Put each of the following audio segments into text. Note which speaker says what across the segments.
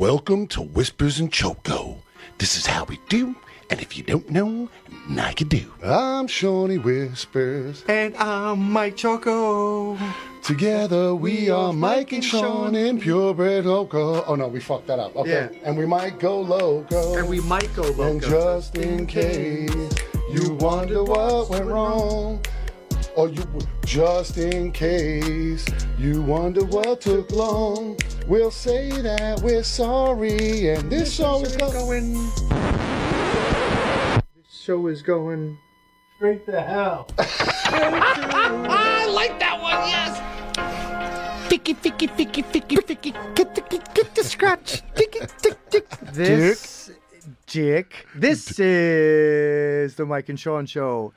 Speaker 1: Welcome to Whispers and Choco. This is how we do, and if you don't know, now you do. I'm Shawnee Whispers.
Speaker 2: And I'm Mike Choco.
Speaker 1: Together we are Mike and Sean in purebred loco. Oh no, we fucked that up. Okay.
Speaker 2: Yeah.
Speaker 1: And we might go loco.
Speaker 2: And we might go loco.
Speaker 1: And just in case you wonder what went wrong, or just in case you wonder what took long, we'll say that we're sorry, and this show is going.
Speaker 2: This show is going straight to hell.
Speaker 1: I like that one, yes.
Speaker 3: Ficky, ficky, ficky, ficky, ficky. Get the scratch. Ficky, tick, tick.
Speaker 2: This is the Mike and Sean Show.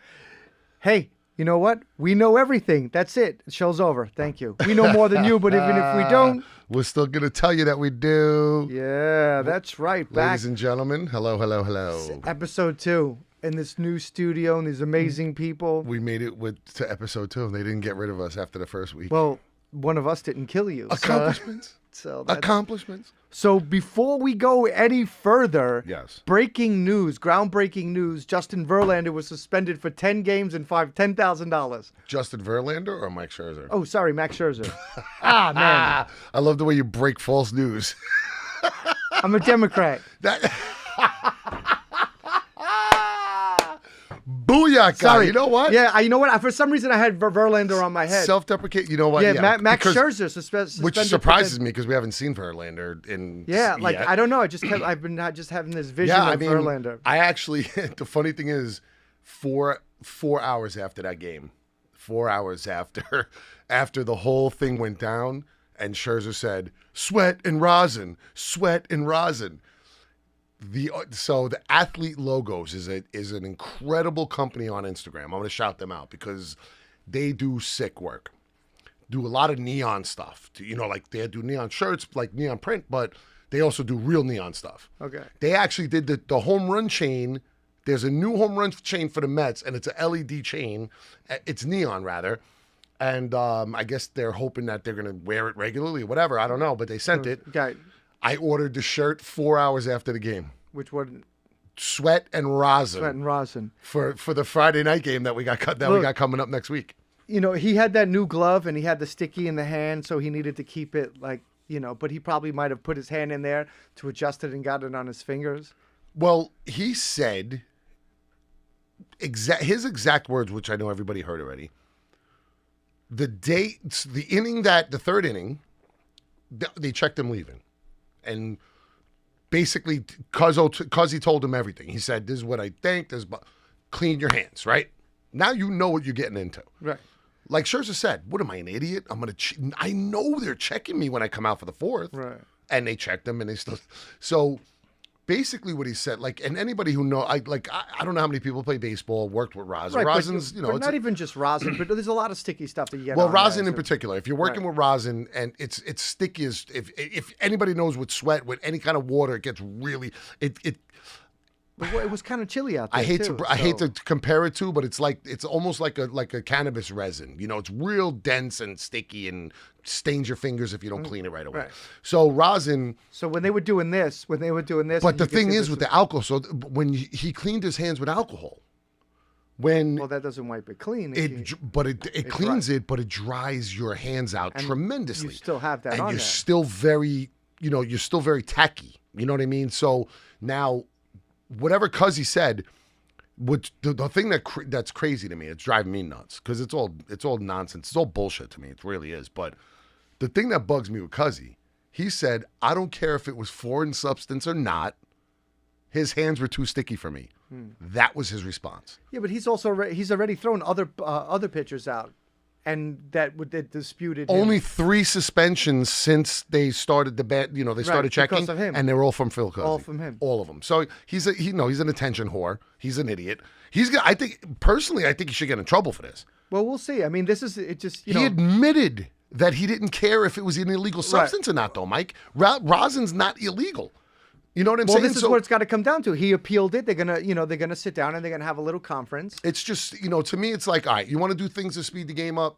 Speaker 2: Hey, you know what? We know everything. That's it. The show's over. Thank you. We know more than you, but even if we don't,
Speaker 1: we're still going to tell you that we do.
Speaker 2: yeah, that's right. Back
Speaker 1: Ladies and gentlemen, hello, hello, hello.
Speaker 2: episode 2 in this new studio and these amazing people.
Speaker 1: We made it to episode 2. They didn't get rid of us after the first week.
Speaker 2: Well, one of us didn't kill you.
Speaker 1: Accomplishments. Accomplishments.
Speaker 2: So before we go any further,
Speaker 1: Yes.
Speaker 2: breaking news, groundbreaking news, Justin Verlander was suspended for 10 games and $10,000.
Speaker 1: Justin Verlander or Mike Scherzer?
Speaker 2: Oh, sorry, Max Scherzer. Man.
Speaker 1: I love the way you break false news.
Speaker 2: I'm a Democrat.
Speaker 1: That. Booyah, guy.
Speaker 2: Sorry.
Speaker 1: You know what?
Speaker 2: Yeah, you know what? For some reason, I had Verlander on my head.
Speaker 1: Self-deprecate. You know what?
Speaker 2: Yeah, Max
Speaker 1: because-
Speaker 2: Scherzer suspended.
Speaker 1: Which surprises me because we haven't seen Verlander in.
Speaker 2: Yeah, like
Speaker 1: yet.
Speaker 2: I don't know. I've been just having this vision of Verlander.
Speaker 1: I actually. The funny thing is, 4 hours after that game, 4 hours after the whole thing went down, and Scherzer said, "Sweat and rosin, sweat and rosin." So the Athlete Logos is an incredible company on Instagram. I'm going to shout them out because they do sick work. Do a lot of neon stuff. Like they do neon shirts, like neon print, but they also do real neon stuff.
Speaker 2: Okay.
Speaker 1: They actually did the home run chain. There's a new home run chain for the Mets, and it's a LED chain. It's neon, rather. And I guess they're hoping that they're going to wear it regularly, whatever. I don't know, but they sent it.
Speaker 2: Okay.
Speaker 1: I ordered the shirt 4 hours after the game.
Speaker 2: Which one?
Speaker 1: Sweat and rosin.
Speaker 2: Sweat and rosin.
Speaker 1: For the Friday night game that we got we got coming up next week.
Speaker 2: You know, he had that new glove and he had the sticky in the hand, so he needed to keep it but he probably might have put his hand in there to adjust it and got it on his fingers.
Speaker 1: Well, he said his exact words, which I know everybody heard already. The third inning, they checked him leaving. And basically, cause he told him everything. He said, "This is what I think. Clean your hands, right? Now you know what you're getting into."
Speaker 2: Right.
Speaker 1: Like Scherzer said, "What am I, an idiot? I know they're checking me when I come out for the fourth."
Speaker 2: Right.
Speaker 1: And they checked him, and they still. So basically, what he said, and anybody who know, I don't know how many people play baseball, worked with rosin.
Speaker 2: Right,
Speaker 1: Rosin's,
Speaker 2: but not even just rosin, but there's a lot of sticky stuff that you get.
Speaker 1: Well,
Speaker 2: on
Speaker 1: rosin
Speaker 2: there,
Speaker 1: in particular. If you're working with rosin and it's sticky as if anybody knows with sweat, with any kind of water, it gets really
Speaker 2: But it was kind of chilly out there.
Speaker 1: I hate
Speaker 2: too,
Speaker 1: to compare it to, but it's almost like a cannabis resin. It's real dense and sticky and stains your fingers if you don't clean it right away.
Speaker 2: Right.
Speaker 1: So rosin.
Speaker 2: So when they were doing this,
Speaker 1: But the thing is with the alcohol. So when he cleaned his hands with alcohol,
Speaker 2: well, that doesn't wipe it clean.
Speaker 1: It cleans it, but it dries your hands out
Speaker 2: And
Speaker 1: tremendously.
Speaker 2: you still have that
Speaker 1: and
Speaker 2: on
Speaker 1: you're
Speaker 2: there.
Speaker 1: still very, you're still very tacky. You know what I mean? So now, whatever Cuzzy said, the thing that's crazy to me, it's driving me nuts because it's all nonsense. It's all bullshit to me. It really is. But the thing that bugs me with Cuzzy, he said, "I don't care if it was foreign substance or not. His hands were too sticky for me." That was his response.
Speaker 2: Yeah, but he's already thrown other pitchers out, and that disputed him.
Speaker 1: Only 3 suspensions since they started the bat. They started checking,
Speaker 2: because of him.
Speaker 1: and they were all from Phil Cuzzy.
Speaker 2: All from him.
Speaker 1: All of them. So he's an attention whore. He's an idiot. I think he should get in trouble for this.
Speaker 2: Well, we'll see. I mean, this is it. Just
Speaker 1: He admitted that he didn't care if it was an illegal substance or not, though, Mike. Rosin's not illegal. You know what I'm saying?
Speaker 2: Well, this is what it's got to come down to. He appealed it. They're gonna sit down and they're gonna have a little conference.
Speaker 1: It's just, to me, it's like, all right, you want to do things to speed the game up?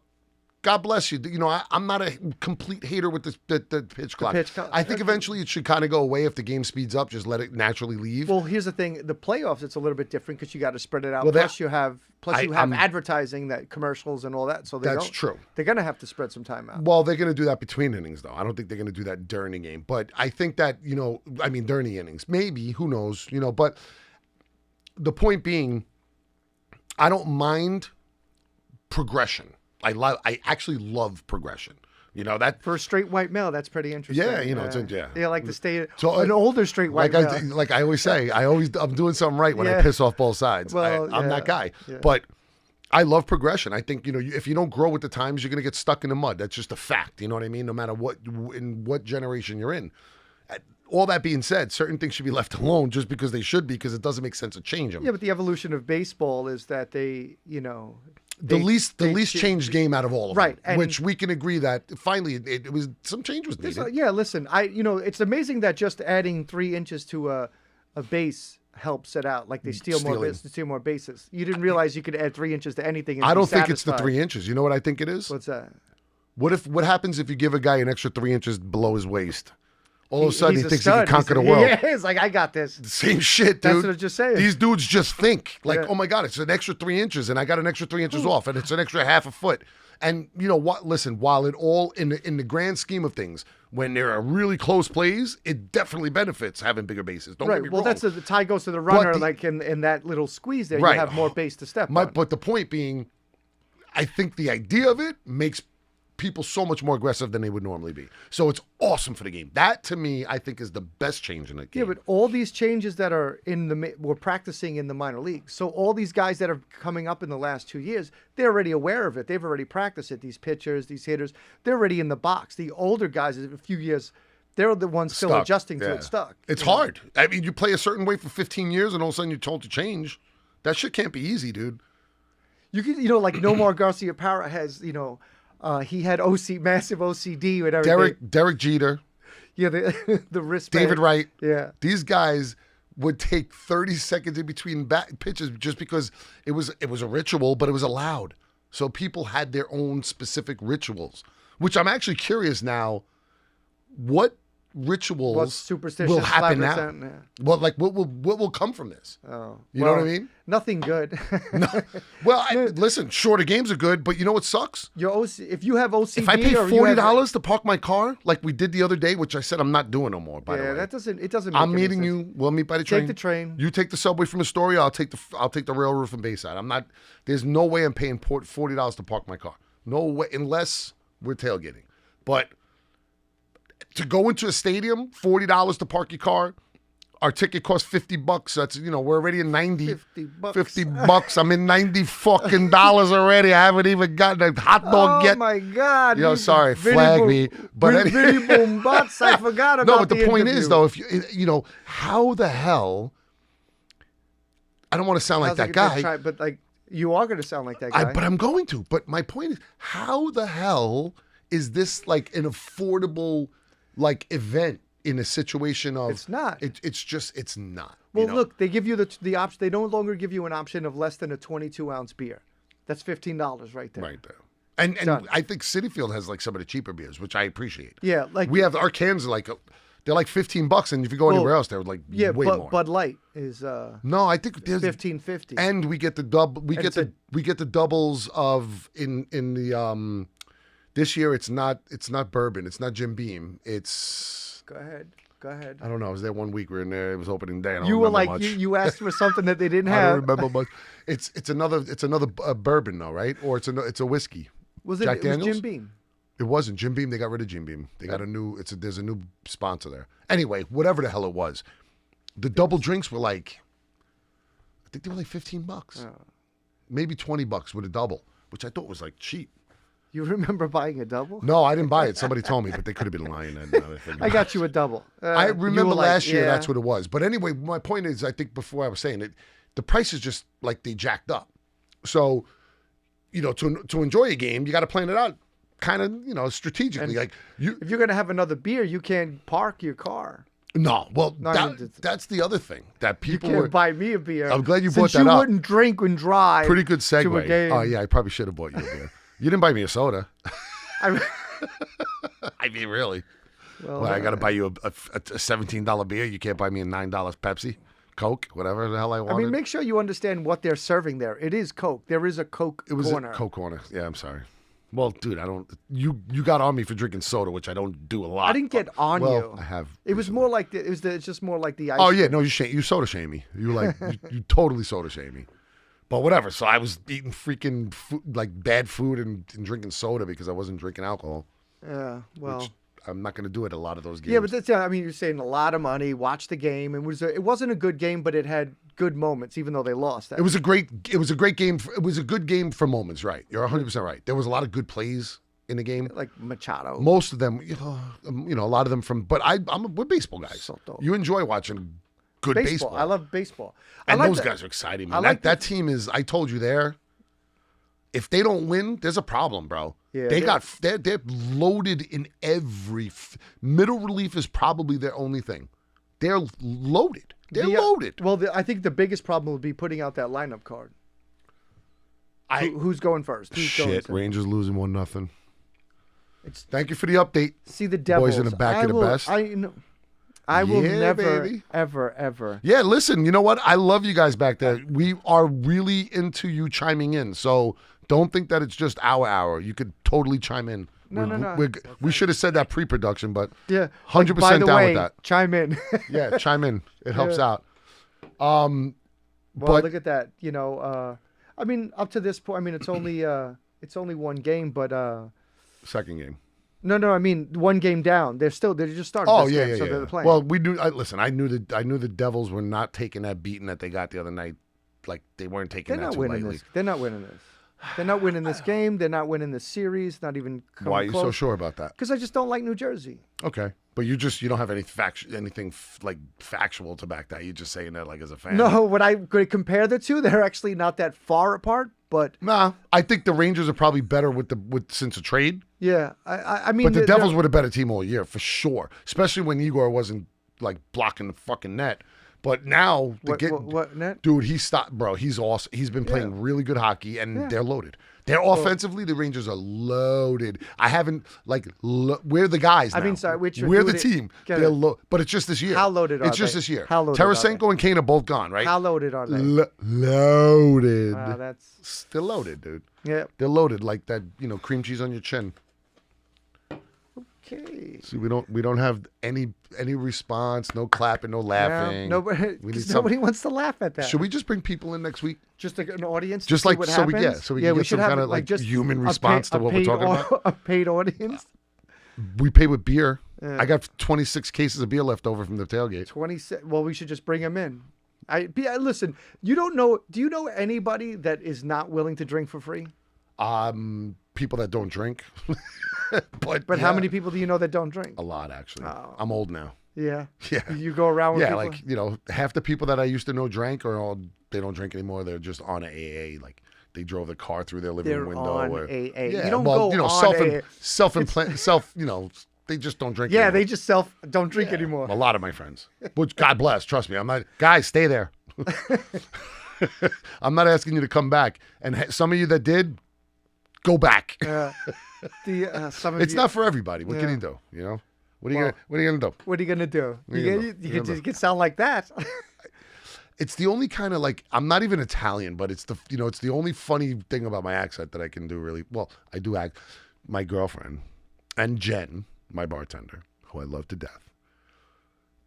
Speaker 1: God bless you. You know, I'm not a complete hater with the pitch clock.
Speaker 2: pitch clock.
Speaker 1: I think eventually it should kind of go away if the game speeds up. Just let it naturally leave.
Speaker 2: Well, here's the thing: the playoffs, it's a little bit different because you got to spread it out.
Speaker 1: Well,
Speaker 2: Plus, you have
Speaker 1: I'm-
Speaker 2: advertising, that commercials and all that. So
Speaker 1: That's true.
Speaker 2: They're gonna have to spread some time out.
Speaker 1: Well, they're going to do that between innings, though. I don't think they're going to do that during the game. But I think that, during the innings, maybe, who knows, But the point being, I don't mind progression. I actually love progression. That
Speaker 2: For a straight white male, that's pretty interesting.
Speaker 1: Yeah, it's yeah.
Speaker 2: Yeah, like to stay
Speaker 1: So,
Speaker 2: an older straight white male.
Speaker 1: like I always say, I'm doing something right when I
Speaker 2: Yeah.
Speaker 1: piss off both sides.
Speaker 2: Well,
Speaker 1: I'm
Speaker 2: yeah,
Speaker 1: that guy.
Speaker 2: yeah.
Speaker 1: But I love progression. I think, if you don't grow with the times, you're going to get stuck in the mud. That's just a fact. You know what I mean? No matter in what generation you're in. All that being said, certain things should be left alone just because they should be, because it doesn't make sense to change them.
Speaker 2: Yeah, but the evolution of baseball is that
Speaker 1: the least changed game out of all of
Speaker 2: right,
Speaker 1: them,
Speaker 2: and
Speaker 1: which we can agree that finally it was some change was needed.
Speaker 2: Yeah, listen, it's amazing that just adding 3 inches to a base helps it out. Like they steal more bases. You didn't realize you could add 3 inches to anything. And
Speaker 1: I
Speaker 2: be
Speaker 1: don't think it's the
Speaker 2: satisfied.
Speaker 1: 3 inches. You know what I think it is?
Speaker 2: What's that?
Speaker 1: What happens if you give a guy an extra 3 inches below his waist? All of a sudden,
Speaker 2: He's
Speaker 1: he
Speaker 2: a
Speaker 1: thinks he
Speaker 2: stud.
Speaker 1: can conquer the world.
Speaker 2: Yeah, he's like, I got this.
Speaker 1: Same shit, dude.
Speaker 2: That's what I'm just saying.
Speaker 1: These dudes just think like,
Speaker 2: Yeah.
Speaker 1: oh my God, it's an extra 3 inches, and I got an extra 3 inches off, and it's an extra half a foot. And you know what? Listen, while it all in the grand scheme of things, when there are really close plays, it definitely benefits having bigger bases. Don't get me
Speaker 2: Well,
Speaker 1: wrong.
Speaker 2: that's the tie goes to the runner,
Speaker 1: the-
Speaker 2: like in that little squeeze there,
Speaker 1: Right.
Speaker 2: you have more base to step on.
Speaker 1: But the point being, I think the idea of it makes people so much more aggressive than they would normally be. So it's awesome for the game. That to me, I think, is the best change in the game.
Speaker 2: Yeah, but all these changes that are we're practicing in the minor leagues. So all these guys that are coming up in the last 2 years, they're already aware of it. They've already practiced it. These pitchers, these hitters, they're already in the box. The older guys, a few years, they're the ones still
Speaker 1: Stuck.
Speaker 2: adjusting to
Speaker 1: Yeah.
Speaker 2: it stuck.
Speaker 1: It's hard. I mean, you play a certain way for 15 years, and all of a sudden you're told to change. That shit can't be easy, dude.
Speaker 2: You can, like Nomar Garcia Parra has, he had massive OCD with everything.
Speaker 1: Derek Jeter,
Speaker 2: Yeah, the wristband.
Speaker 1: David Wright.
Speaker 2: Yeah.
Speaker 1: These guys would take 30 seconds in between pitches just because it was a ritual, but it was allowed. So people had their own specific rituals, which I'm actually curious now. What rituals
Speaker 2: What superstitious
Speaker 1: will happen now?
Speaker 2: 5%, yeah.
Speaker 1: What will come from this?
Speaker 2: Oh,
Speaker 1: You know what I mean?
Speaker 2: Nothing good.
Speaker 1: Well, listen, shorter games are good, but you know what sucks?
Speaker 2: If you have OCD,
Speaker 1: If I pay
Speaker 2: or you have-
Speaker 1: $40 to park my car, like we did the other day, which I said I'm not doing no more. By the way,
Speaker 2: that doesn't. It doesn't. Make
Speaker 1: I'm
Speaker 2: any
Speaker 1: meeting
Speaker 2: sense.
Speaker 1: you. We'll meet by the train.
Speaker 2: Take the train.
Speaker 1: You take the subway from Astoria. I'll take the railroad from Bayside. I'm not. There's no way I'm paying $40 to park my car. No way, unless we're tailgating. But to go into a stadium, $40 to park your car. Our ticket costs $50. That's we're already in 90.
Speaker 2: $50.
Speaker 1: $50. I'm in 90 fucking dollars already. I haven't even gotten a hot dog yet.
Speaker 2: Oh my God!
Speaker 1: Sorry, flag me. But
Speaker 2: Vinny Boom Butts, I forgot about.
Speaker 1: no, but the point
Speaker 2: interview.
Speaker 1: is though, if how the hell? I don't want to sound like that guy.
Speaker 2: But like you are going to sound like that guy.
Speaker 1: But I'm going to. But my point is, how the hell is this like an affordable event in a situation of?
Speaker 2: It's not.
Speaker 1: It's not.
Speaker 2: Well, look, they give you the option. They no longer give you an option of less than a 22-ounce beer. That's $15 right there.
Speaker 1: Right there. And
Speaker 2: Done.
Speaker 1: I think Citi Field has some of the cheaper beers, which I appreciate.
Speaker 2: Yeah, like
Speaker 1: we have our cans are they're like $15, and if you go anywhere else, they're way more.
Speaker 2: Bud Light is
Speaker 1: No, I think there's
Speaker 2: $15.50.
Speaker 1: and we get the double. We
Speaker 2: And
Speaker 1: get the doubles of in the this year. It's not bourbon. It's not Jim Beam. It's
Speaker 2: Go ahead.
Speaker 1: I don't know. I was there one week. We were in there. It was opening day. I don't
Speaker 2: You were
Speaker 1: remember
Speaker 2: like
Speaker 1: much.
Speaker 2: you asked for something that they didn't
Speaker 1: I
Speaker 2: have.
Speaker 1: don't remember much. It's another bourbon though, right? Or it's a whiskey.
Speaker 2: Was it?
Speaker 1: Jack
Speaker 2: It was
Speaker 1: Daniels?
Speaker 2: Jim Beam.
Speaker 1: It wasn't Jim Beam. They got rid of Jim Beam. They got there's a new sponsor there. Anyway, whatever the hell it was, the double drinks were I think they were $15, maybe $20 with a double, which I thought was cheap.
Speaker 2: You remember buying a double?
Speaker 1: No, I didn't buy it. Somebody told me, but they could have been lying.
Speaker 2: I got you a double.
Speaker 1: I
Speaker 2: You
Speaker 1: remember
Speaker 2: were like,
Speaker 1: last year.
Speaker 2: yeah.
Speaker 1: That's what it was. But anyway, my point is, I think before I was saying it, the price is just they jacked up. So, to enjoy a game, you got to plan it out, kind of, strategically.
Speaker 2: And if you're gonna have another beer, you can't park your car.
Speaker 1: No, well,
Speaker 2: No, I mean,
Speaker 1: that's the other thing that
Speaker 2: You
Speaker 1: people
Speaker 2: can't
Speaker 1: were.
Speaker 2: buy me a beer.
Speaker 1: I'm glad you
Speaker 2: Since
Speaker 1: brought that
Speaker 2: you
Speaker 1: up.
Speaker 2: wouldn't drink and drive.
Speaker 1: Pretty good
Speaker 2: To a
Speaker 1: segue.
Speaker 2: game.
Speaker 1: Oh yeah, I probably should have bought you a beer. You didn't buy me a soda.
Speaker 2: I,
Speaker 1: I mean, really.
Speaker 2: well,
Speaker 1: Well, I got to buy you a $17 beer. You can't buy me a $9 Pepsi, Coke, whatever the hell I wanted.
Speaker 2: I mean, make sure you understand what they're serving there. It is Coke. There is a Coke corner.
Speaker 1: A Coke corner. Yeah, I'm sorry. Well, dude, I don't. You got on me for drinking soda, which I don't do a lot.
Speaker 2: I didn't get on
Speaker 1: well,
Speaker 2: you.
Speaker 1: I have.
Speaker 2: It was more like it's just more like the ice.
Speaker 1: Oh yeah, no, you soda shame me. You like you totally soda shame me. But whatever. So I was eating freaking like bad food and drinking soda because I wasn't drinking alcohol.
Speaker 2: Yeah. Well.
Speaker 1: Which I'm not going to do it at a lot of those games.
Speaker 2: Yeah, but that's, I mean, you're saying a lot of money. Watch the game. It wasn't a good game, but it had good moments, even though they lost.
Speaker 1: It was a great game. It was a good game for moments. Right. You're 100% right. There was a lot of good plays in the game.
Speaker 2: Like Machado.
Speaker 1: Most of them, a lot of them from. But we're baseball guys.
Speaker 2: Soto.
Speaker 1: You enjoy watching good baseball.
Speaker 2: I love baseball.
Speaker 1: And those guys are exciting. Man. That team is. I told you there. If they don't win, there's a problem, bro.
Speaker 2: Yeah,
Speaker 1: they're loaded in every middle relief is probably their only thing. They're loaded. They're loaded.
Speaker 2: Well, I think the biggest problem would be putting out that lineup card. Who's going first?
Speaker 1: Rangers losing 1-0. Thank you for the update.
Speaker 2: See the Devils.
Speaker 1: Boys in the back of the best.
Speaker 2: I will never,
Speaker 1: baby.
Speaker 2: ever.
Speaker 1: Yeah, listen, you know what? I love you guys back there. We are really into you chiming in. So don't think that it's just our hour. You could totally chime in.
Speaker 2: No.
Speaker 1: We should have said that pre-production, but
Speaker 2: yeah,
Speaker 1: 100% down with that.
Speaker 2: Chime in.
Speaker 1: Yeah, chime in. It helps out.
Speaker 2: Well, look at that. I mean, up to this point, I mean, it's only one game, but
Speaker 1: second game.
Speaker 2: No. I mean, one game down. They're just starting.
Speaker 1: Oh
Speaker 2: this
Speaker 1: yeah,
Speaker 2: game,
Speaker 1: yeah,
Speaker 2: so
Speaker 1: yeah.
Speaker 2: they're playing.
Speaker 1: Well, we knew. Listen, I knew the Devils were not taking that beating that they got the other night. Like they weren't taking that too lightly.
Speaker 2: They're not winning this. They're not winning this game. They're not winning this series. Not even.
Speaker 1: Why are you so sure about that?
Speaker 2: Because I just don't like New Jersey.
Speaker 1: Okay, but you don't have anything like factual to back that. You're just saying that like as a fan.
Speaker 2: No, when I compare the two, they're actually not that far apart. But
Speaker 1: nah, I think the Rangers are probably better since a trade.
Speaker 2: Yeah, I mean,
Speaker 1: but the Devils were the better team all year for sure, especially when Igor wasn't like blocking the fucking net. But now,
Speaker 2: what net?
Speaker 1: Dude, he stopped, bro. He's awesome. He's been playing really good hockey, and they're loaded. They're offensively, the Rangers are loaded. I haven't we're the guys now.
Speaker 2: I mean, sorry,
Speaker 1: we're the team. They're but it's just this year.
Speaker 2: How loaded are they?
Speaker 1: It's just this year.
Speaker 2: How loaded
Speaker 1: Tarasenko and Kane are both gone, right?
Speaker 2: How loaded are they?
Speaker 1: Loaded.
Speaker 2: That's
Speaker 1: still loaded, dude.
Speaker 2: Yeah,
Speaker 1: they're loaded like that. Cream cheese on your chin.
Speaker 2: Okay.
Speaker 1: See, we don't have any response, no clapping, no laughing.
Speaker 2: Nobody wants to laugh at that.
Speaker 1: Should we just bring people in next week?
Speaker 2: Just an audience,
Speaker 1: just
Speaker 2: to
Speaker 1: like
Speaker 2: what
Speaker 1: so we
Speaker 2: happens?
Speaker 1: can get some kind of like just human response to what we're talking about.
Speaker 2: A paid audience.
Speaker 1: We pay with beer. I got 26 cases of beer left over from the tailgate.
Speaker 2: 26. Well, we should just bring them in. Listen. You don't know? Do you know anybody that is not willing to drink for free?
Speaker 1: People that don't drink.
Speaker 2: But how many people do you know that don't drink?
Speaker 1: A lot, actually.
Speaker 2: Oh.
Speaker 1: I'm old now.
Speaker 2: Yeah.
Speaker 1: Yeah.
Speaker 2: You go around with people?
Speaker 1: like, half the people that I used to know drank they don't drink anymore. They're just on AA. Like, they drove the car through their living room window.
Speaker 2: On
Speaker 1: or,
Speaker 2: AA.
Speaker 1: Yeah,
Speaker 2: you don't go on AA.
Speaker 1: They just don't drink
Speaker 2: Yeah,
Speaker 1: anymore.
Speaker 2: they just don't drink anymore.
Speaker 1: A lot of my friends. Which, God bless, trust me. I'm not, guys, stay there. I'm not asking you to come back. And some of you that did, go back. It's not for everybody. What can you do? What are you gonna do?
Speaker 2: What are you gonna do? You can sound like that.
Speaker 1: It's the only kind of like, I'm not even Italian, but it's the only funny thing about my accent that I can do really well. I do act. My girlfriend and Jen, my bartender, who I love to death.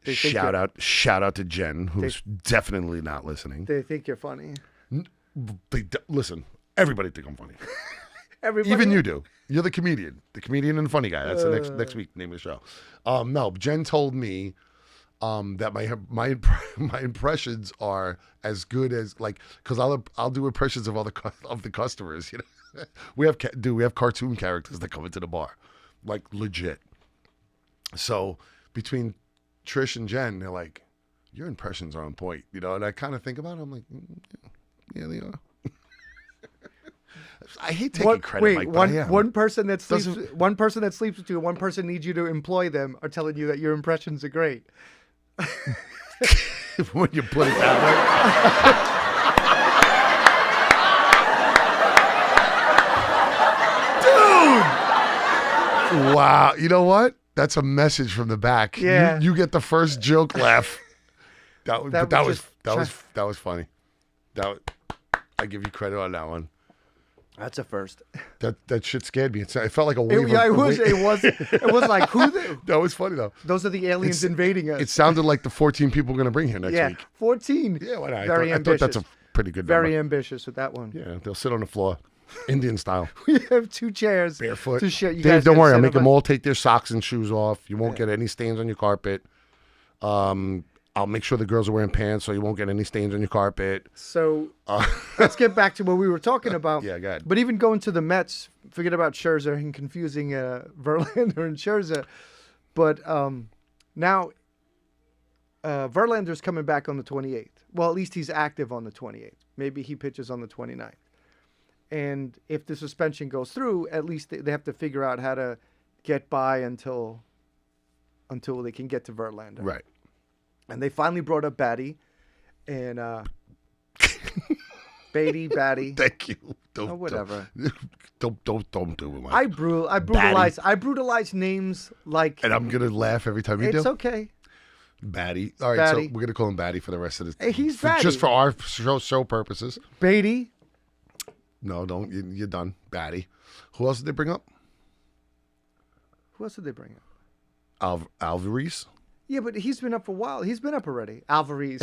Speaker 1: Shout out to Jen, who's definitely not listening.
Speaker 2: They think you're funny.
Speaker 1: Listen, everybody think I'm funny.
Speaker 2: Everybody?
Speaker 1: Even you do. You're the comedian and the funny guy. That's the next week name of the show. No, Jen told me that my impressions are as good as because I'll do impressions of all the customers. We have cartoon characters that come into the bar, like legit. So between Trish and Jen, they're like, your impressions are on point, and I kind of think about it. I'm like, yeah, they are. I hate taking credit.
Speaker 2: One person that sleeps with you, one person needs you to employ them, are telling you that your impressions are great.
Speaker 1: When you put it that Wow. You know what? That's a message from the back.
Speaker 2: Yeah.
Speaker 1: You get the first joke laugh. That was funny. I give you credit on that one.
Speaker 2: That's a first.
Speaker 1: That shit scared me. It felt like a wave.
Speaker 2: It was like who?
Speaker 1: That was funny though.
Speaker 2: Those are the aliens invading us.
Speaker 1: It sounded like the 14 people we're gonna bring here next week.
Speaker 2: 14.
Speaker 1: Yeah, why not?
Speaker 2: Very
Speaker 1: I
Speaker 2: ambitious.
Speaker 1: thought that's a pretty good
Speaker 2: Very
Speaker 1: number.
Speaker 2: ambitious with that one.
Speaker 1: Yeah, they'll sit on the floor, Indian style,
Speaker 2: We have 2 chairs.
Speaker 1: barefoot.
Speaker 2: To shit. You
Speaker 1: Dave,
Speaker 2: guys
Speaker 1: don't
Speaker 2: can
Speaker 1: worry.
Speaker 2: sit
Speaker 1: I'll make
Speaker 2: on
Speaker 1: them all take their socks and shoes off. You won't get any stains on your carpet. I'll make sure the girls are wearing pants so you won't get any stains on your carpet.
Speaker 2: So let's get back to what we were talking about.
Speaker 1: Yeah, go ahead.
Speaker 2: But even going to the Mets, forget about Scherzer and confusing Verlander and Scherzer. But now Verlander's coming back on the 28th. Well, at least he's active on the 28th. Maybe he pitches on the 29th. And if the suspension goes through, at least they have to figure out how to get by until they can get to Verlander.
Speaker 1: Right.
Speaker 2: And they finally brought up Batty, and Batty.
Speaker 1: Thank you.
Speaker 2: Oh, whatever.
Speaker 1: Don't do it, Mike.
Speaker 2: I brutalize names like.
Speaker 1: And I'm gonna laugh every time you do.
Speaker 2: It's okay.
Speaker 1: Batty. All right,
Speaker 2: Batty.
Speaker 1: so we're gonna call him Batty for the rest of this.
Speaker 2: Hey, he's Batty.
Speaker 1: Just for our show purposes.
Speaker 2: Beatty.
Speaker 1: No, don't. You're done. Batty. Who else did they bring up?
Speaker 2: Who else did they bring up?
Speaker 1: Alvarez.
Speaker 2: Yeah, but he's been up for a while. He's been up already. Alvarez.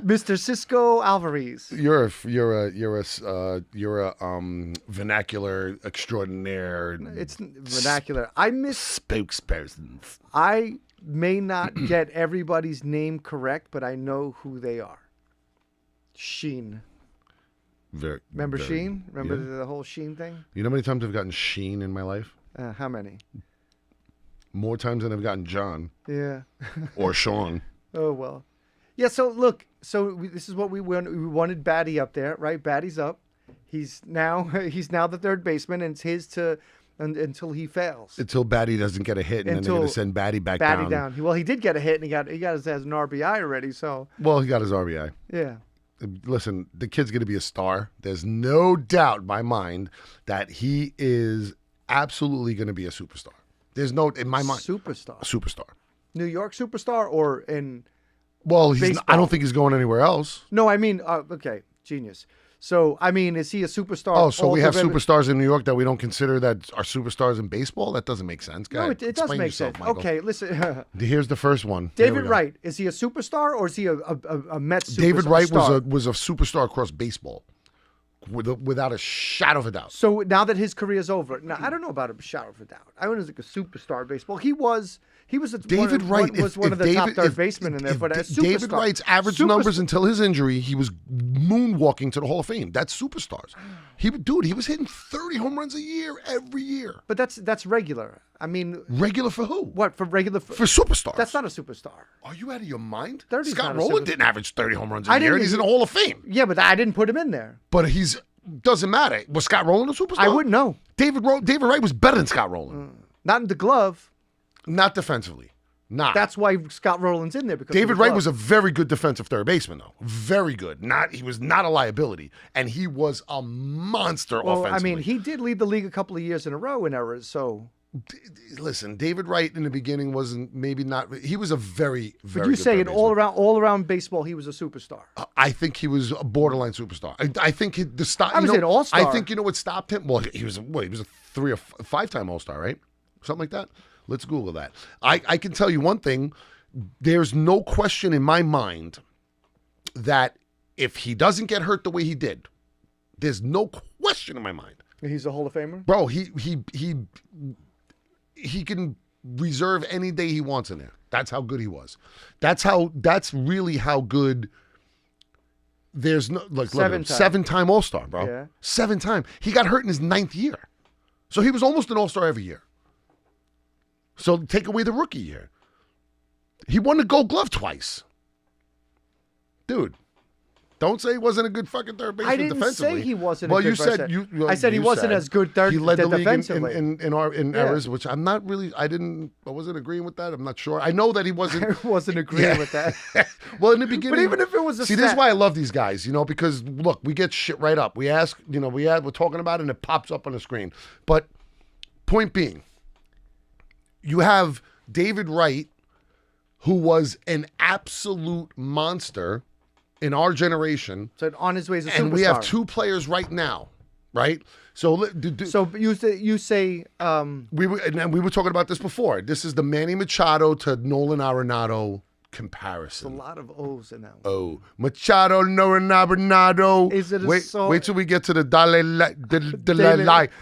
Speaker 2: Mr. Cisco Alvarez.
Speaker 1: You're a vernacular extraordinaire.
Speaker 2: It's vernacular. I miss
Speaker 1: spokespersons.
Speaker 2: I may not get everybody's name correct, but I know who they are. Sheen. Remember Sheen? Remember the whole Sheen thing?
Speaker 1: You know how many times I've gotten Sheen in my life?
Speaker 2: How many?
Speaker 1: More times than I've gotten John.
Speaker 2: Yeah.
Speaker 1: Or Sean.
Speaker 2: Oh, well. Yeah, so look. This is what we wanted. We wanted Batty up there, right? Batty's up. He's now the third baseman, and it's his to until he fails.
Speaker 1: Until Batty doesn't get a hit, and then they're going to send Batty back down.
Speaker 2: Batty down. Well, he did get a hit, and he got his an RBI already. So.
Speaker 1: Well, he got his RBI.
Speaker 2: Yeah.
Speaker 1: Listen, the kid's going to be a star. There's no doubt in my mind that he is absolutely going to be a superstar. There's no, in my mind.
Speaker 2: Superstar.
Speaker 1: A superstar.
Speaker 2: New York superstar or in.
Speaker 1: Well, I don't think he's going anywhere else.
Speaker 2: No, I mean, okay, genius. So, I mean, is he a superstar?
Speaker 1: Oh, so we have superstars in New York that we don't consider that are superstars in baseball? That doesn't make sense.
Speaker 2: No, it does make sense.
Speaker 1: Michael.
Speaker 2: Okay, listen.
Speaker 1: Here's the first one.
Speaker 2: David Wright, is he a superstar or is he a Mets superstar?
Speaker 1: David Wright was a superstar across baseball, without a shadow of a doubt.
Speaker 2: So now that his career is over, now I don't know about a shadow of a doubt. I was like a superstar in baseball. He was
Speaker 1: David Wright
Speaker 2: was one of the top third basemen in there, but a superstar.
Speaker 1: David Wright's average numbers until his injury, he was moonwalking to the Hall of Fame. That's superstars. He was hitting 30 home runs a year every year.
Speaker 2: But that's regular. I mean,
Speaker 1: regular for who?
Speaker 2: What for regular
Speaker 1: for superstars?
Speaker 2: That's not a superstar.
Speaker 1: Are you out of your mind?
Speaker 2: 30's
Speaker 1: Scott
Speaker 2: not a
Speaker 1: Rowland
Speaker 2: superstar.
Speaker 1: didn't average 30 home runs a year, and he's in the Hall of Fame.
Speaker 2: Yeah, but I didn't put him in there.
Speaker 1: But doesn't matter. Was Scott Rowland a superstar?
Speaker 2: I wouldn't know.
Speaker 1: David Wright was better than Scott Rowland.
Speaker 2: Not in the glove.
Speaker 1: Not defensively. Not.
Speaker 2: That's why Scott Rowland's in there because
Speaker 1: David Wright was a very good defensive third baseman, though. Very good. He was not a liability, and he was a monster offensively.
Speaker 2: I mean, he did lead the league a couple of years in a row in errors. So,
Speaker 1: listen, David Wright in the beginning wasn't maybe not. He was a very, very.
Speaker 2: Would you
Speaker 1: good
Speaker 2: say
Speaker 1: third
Speaker 2: in
Speaker 1: baseman.
Speaker 2: all around baseball, he was a superstar?
Speaker 1: I think he was a borderline superstar. I think the stop.
Speaker 2: I was an all-star.
Speaker 1: I think you know what stopped him. Well, he was a 3 or 5 time All-Star, right? Something like that. Let's Google that. I can tell you one thing. There's no question in my mind that if he doesn't get hurt the way he did, there's no question in my mind.
Speaker 2: He's a Hall of Famer?
Speaker 1: Bro, he can reserve any day he wants in there. That's how good he was. That's really how good. There's no like 7-time All-Star, bro.
Speaker 2: Yeah.
Speaker 1: 7-time. He got hurt in his 9th year. So he was almost an All-Star every year. So take away the rookie year. He won the Gold Glove twice. Dude, don't say he wasn't a good fucking third baseman
Speaker 2: I didn't
Speaker 1: defensively.
Speaker 2: say he wasn't
Speaker 1: well,
Speaker 2: a good
Speaker 1: you said
Speaker 2: I said he wasn't as good
Speaker 1: he led the league
Speaker 2: defensively.
Speaker 1: in errors, which I'm not really. I wasn't agreeing with that. I'm not sure. I know that he wasn't.
Speaker 2: I wasn't agreeing with that.
Speaker 1: Well, in the beginning,
Speaker 2: but even if it was
Speaker 1: this is why I love these guys, because look, we get shit right up. We ask, we're talking about it and it pops up on the screen. But point being, you have David Wright, who was an absolute monster in our generation.
Speaker 2: So on his way as a superstar.
Speaker 1: And we have two players right now, right? So
Speaker 2: you say
Speaker 1: we were talking about this before. This is the Manny Machado to Nolan Arenado comparison.
Speaker 2: a lot of O's in that one.
Speaker 1: Oh, Machado, Nolan Arenado.
Speaker 2: Is it a
Speaker 1: wait till we get to the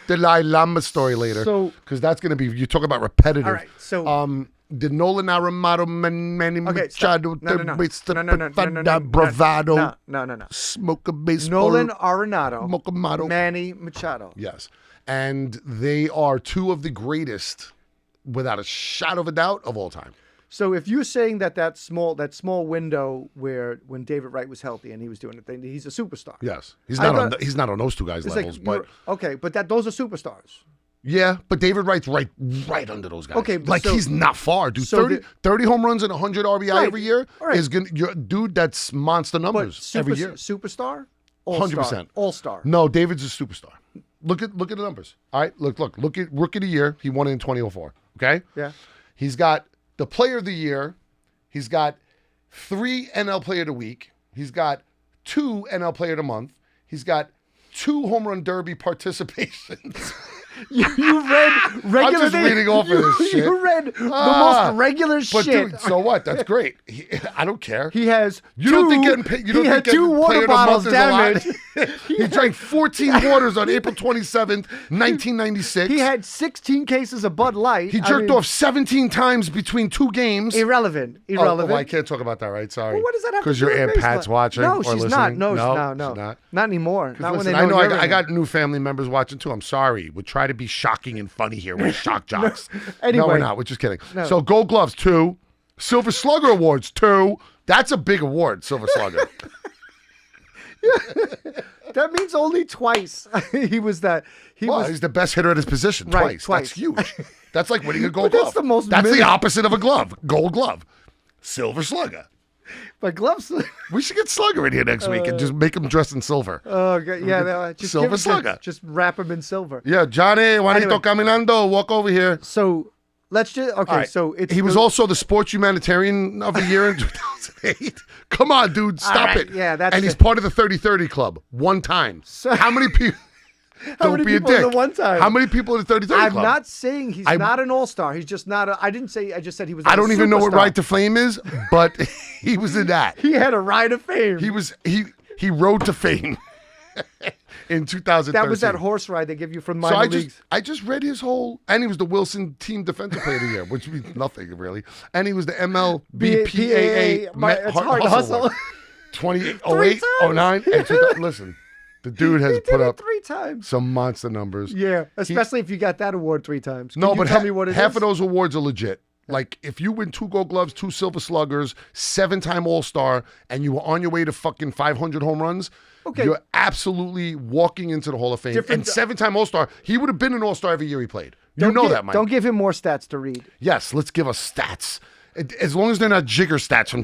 Speaker 1: Dalai Lama story later.
Speaker 2: So-
Speaker 1: because that's going to be, you talk about repetitive.
Speaker 2: All right, so
Speaker 1: the Nolan Arenado, Manny Machado,
Speaker 2: No.
Speaker 1: bravado,
Speaker 2: No.
Speaker 1: smoke a baseball.
Speaker 2: Nolan Arenado,
Speaker 1: Mocamato.
Speaker 2: Manny Machado.
Speaker 1: Yes. And they are two of the greatest, without a shadow of a doubt, of all time.
Speaker 2: So if you're saying that small window where when David Wright was healthy and he was doing the thing, he's a superstar.
Speaker 1: Yes. He's not on those two guys'
Speaker 2: It's
Speaker 1: levels,
Speaker 2: like,
Speaker 1: but
Speaker 2: okay, but those are superstars.
Speaker 1: yeah, but David Wright's right under those guys.
Speaker 2: Okay, but
Speaker 1: he's not far, dude.
Speaker 2: so
Speaker 1: 30 home runs and 100 RBI
Speaker 2: Right,
Speaker 1: every year
Speaker 2: right.
Speaker 1: is gonna, dude. That's monster
Speaker 2: But
Speaker 1: numbers every year.
Speaker 2: superstar,
Speaker 1: 100%.
Speaker 2: all-star.
Speaker 1: No, David's a superstar. Look at the numbers. All right, look at Rookie of the Year. He won it in 2004. Okay,
Speaker 2: Yeah.
Speaker 1: he's got the Player of the Year. He's got 3 NL Player of the Week. He's got 2 NL Player of the Month. He's got 2 Home Run Derby participations.
Speaker 2: You read regular.
Speaker 1: I'm just reading off of this shit.
Speaker 2: You read the most regular
Speaker 1: But
Speaker 2: shit.
Speaker 1: dude, so what? That's great. I don't care.
Speaker 2: He has.
Speaker 1: You don't think getting paid? You don't
Speaker 2: he
Speaker 1: think
Speaker 2: had 2
Speaker 1: getting
Speaker 2: water
Speaker 1: Player of the
Speaker 2: bottles.
Speaker 1: Month is a
Speaker 2: Damn
Speaker 1: lot?
Speaker 2: it.
Speaker 1: He drank 14 waters on April 27th, 1996.
Speaker 2: He had 16 cases of Bud Light.
Speaker 1: He jerked off 17 times between 2 games.
Speaker 2: Irrelevant.
Speaker 1: Oh, I can't talk about that, right? Sorry.
Speaker 2: Well, what does that have to
Speaker 1: Because
Speaker 2: do
Speaker 1: your
Speaker 2: with
Speaker 1: Aunt
Speaker 2: baseball?
Speaker 1: Pat's watching
Speaker 2: No,
Speaker 1: or
Speaker 2: she's
Speaker 1: listening?
Speaker 2: not.
Speaker 1: No,
Speaker 2: No.
Speaker 1: she's not.
Speaker 2: Not anymore. Not when
Speaker 1: Listen,
Speaker 2: they
Speaker 1: I know
Speaker 2: you're
Speaker 1: I
Speaker 2: in
Speaker 1: got
Speaker 2: it.
Speaker 1: new family members watching too. I'm sorry. We try to be shocking and funny here. We're shock jocks. No,
Speaker 2: Anyway.
Speaker 1: we're not. We're just kidding. So Gold Gloves, 2. Silver Slugger Awards, 2. That's a big award, Silver Slugger.
Speaker 2: That means only twice. He was that.
Speaker 1: He's the best hitter at his position
Speaker 2: Right,
Speaker 1: twice.
Speaker 2: twice.
Speaker 1: That's huge. That's like winning a Gold
Speaker 2: But
Speaker 1: Glove.
Speaker 2: that's the most
Speaker 1: That's the
Speaker 2: minute-
Speaker 1: opposite of a glove. Gold Glove. Silver Slugger.
Speaker 2: But gloves.
Speaker 1: We should get Slugger in here next week and just make him dress in silver.
Speaker 2: Oh, God, yeah. Just
Speaker 1: Silver
Speaker 2: give him-
Speaker 1: Slugger.
Speaker 2: Just wrap him in silver.
Speaker 1: Yeah, Johnny, Juanito
Speaker 2: Anyway.
Speaker 1: Caminando, walk over here.
Speaker 2: So let's just okay.
Speaker 1: All right.
Speaker 2: So it's
Speaker 1: He was also the Sports Humanitarian of the Year in 2008. Come on, dude, stop
Speaker 2: right,
Speaker 1: it.
Speaker 2: yeah, that's
Speaker 1: and he's
Speaker 2: it.
Speaker 1: part of the 30-30 Club. One time.
Speaker 2: So-
Speaker 1: How many people? Don't
Speaker 2: many
Speaker 1: be
Speaker 2: people
Speaker 1: a
Speaker 2: in
Speaker 1: dick.
Speaker 2: the one time?
Speaker 1: How many people in the 30-30
Speaker 2: I'm
Speaker 1: Club?
Speaker 2: not saying he's not an all-star. He's just not. I didn't say. I just said he was.
Speaker 1: I don't even know what
Speaker 2: superstar.
Speaker 1: Right to Fame is, but he was in that.
Speaker 2: He had a ride of fame.
Speaker 1: He rode to fame in 2013.
Speaker 2: That was that horse ride they give you from
Speaker 1: So
Speaker 2: minor leagues.
Speaker 1: I just read his whole, and he was the Wilson Team Defensive Player of the Year, which means nothing really, and he was the MLBPAA
Speaker 2: It's hard to hustle.
Speaker 1: 2008, 09, and 2000. Listen, the dude has
Speaker 2: He
Speaker 1: put
Speaker 2: did it
Speaker 1: up
Speaker 2: 3 times.
Speaker 1: some monster numbers.
Speaker 2: Yeah, especially if you got that award 3 times. Can
Speaker 1: No,
Speaker 2: you
Speaker 1: but
Speaker 2: tell me what it
Speaker 1: half
Speaker 2: is?
Speaker 1: of those awards are legit. Like, if you win 2 Gold Gloves, 2 Silver Sluggers, 7-time All-Star, and you were on your way to fucking 500 home runs,
Speaker 2: Okay.
Speaker 1: you're absolutely walking into the Hall of Fame.
Speaker 2: Different-
Speaker 1: And 7-time All-Star, he would have been an All-Star every year he played. You know that, Mike.
Speaker 2: Don't give him more stats to read.
Speaker 1: Yes, let's give us stats. As long as they're not Jigger stats from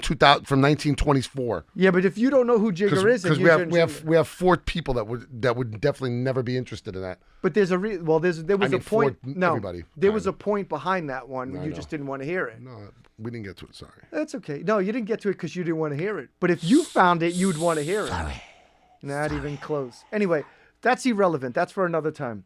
Speaker 1: 1924.
Speaker 2: Yeah, but if you don't know who Jigger is, then
Speaker 1: Because
Speaker 2: you shouldn't-
Speaker 1: we have 4 people that would definitely never be interested in that.
Speaker 2: But there's a there was
Speaker 1: mean,
Speaker 2: a point.
Speaker 1: for
Speaker 2: No,
Speaker 1: everybody,
Speaker 2: there was
Speaker 1: kinda.
Speaker 2: a point behind that one.
Speaker 1: I
Speaker 2: You
Speaker 1: know.
Speaker 2: just didn't want to hear it.
Speaker 1: No, we didn't get to it. Sorry.
Speaker 2: That's okay. No, you didn't get to it because you didn't want to hear it. But if you found it, you'd want to hear it. Not even close. Anyway, that's irrelevant. That's for another time.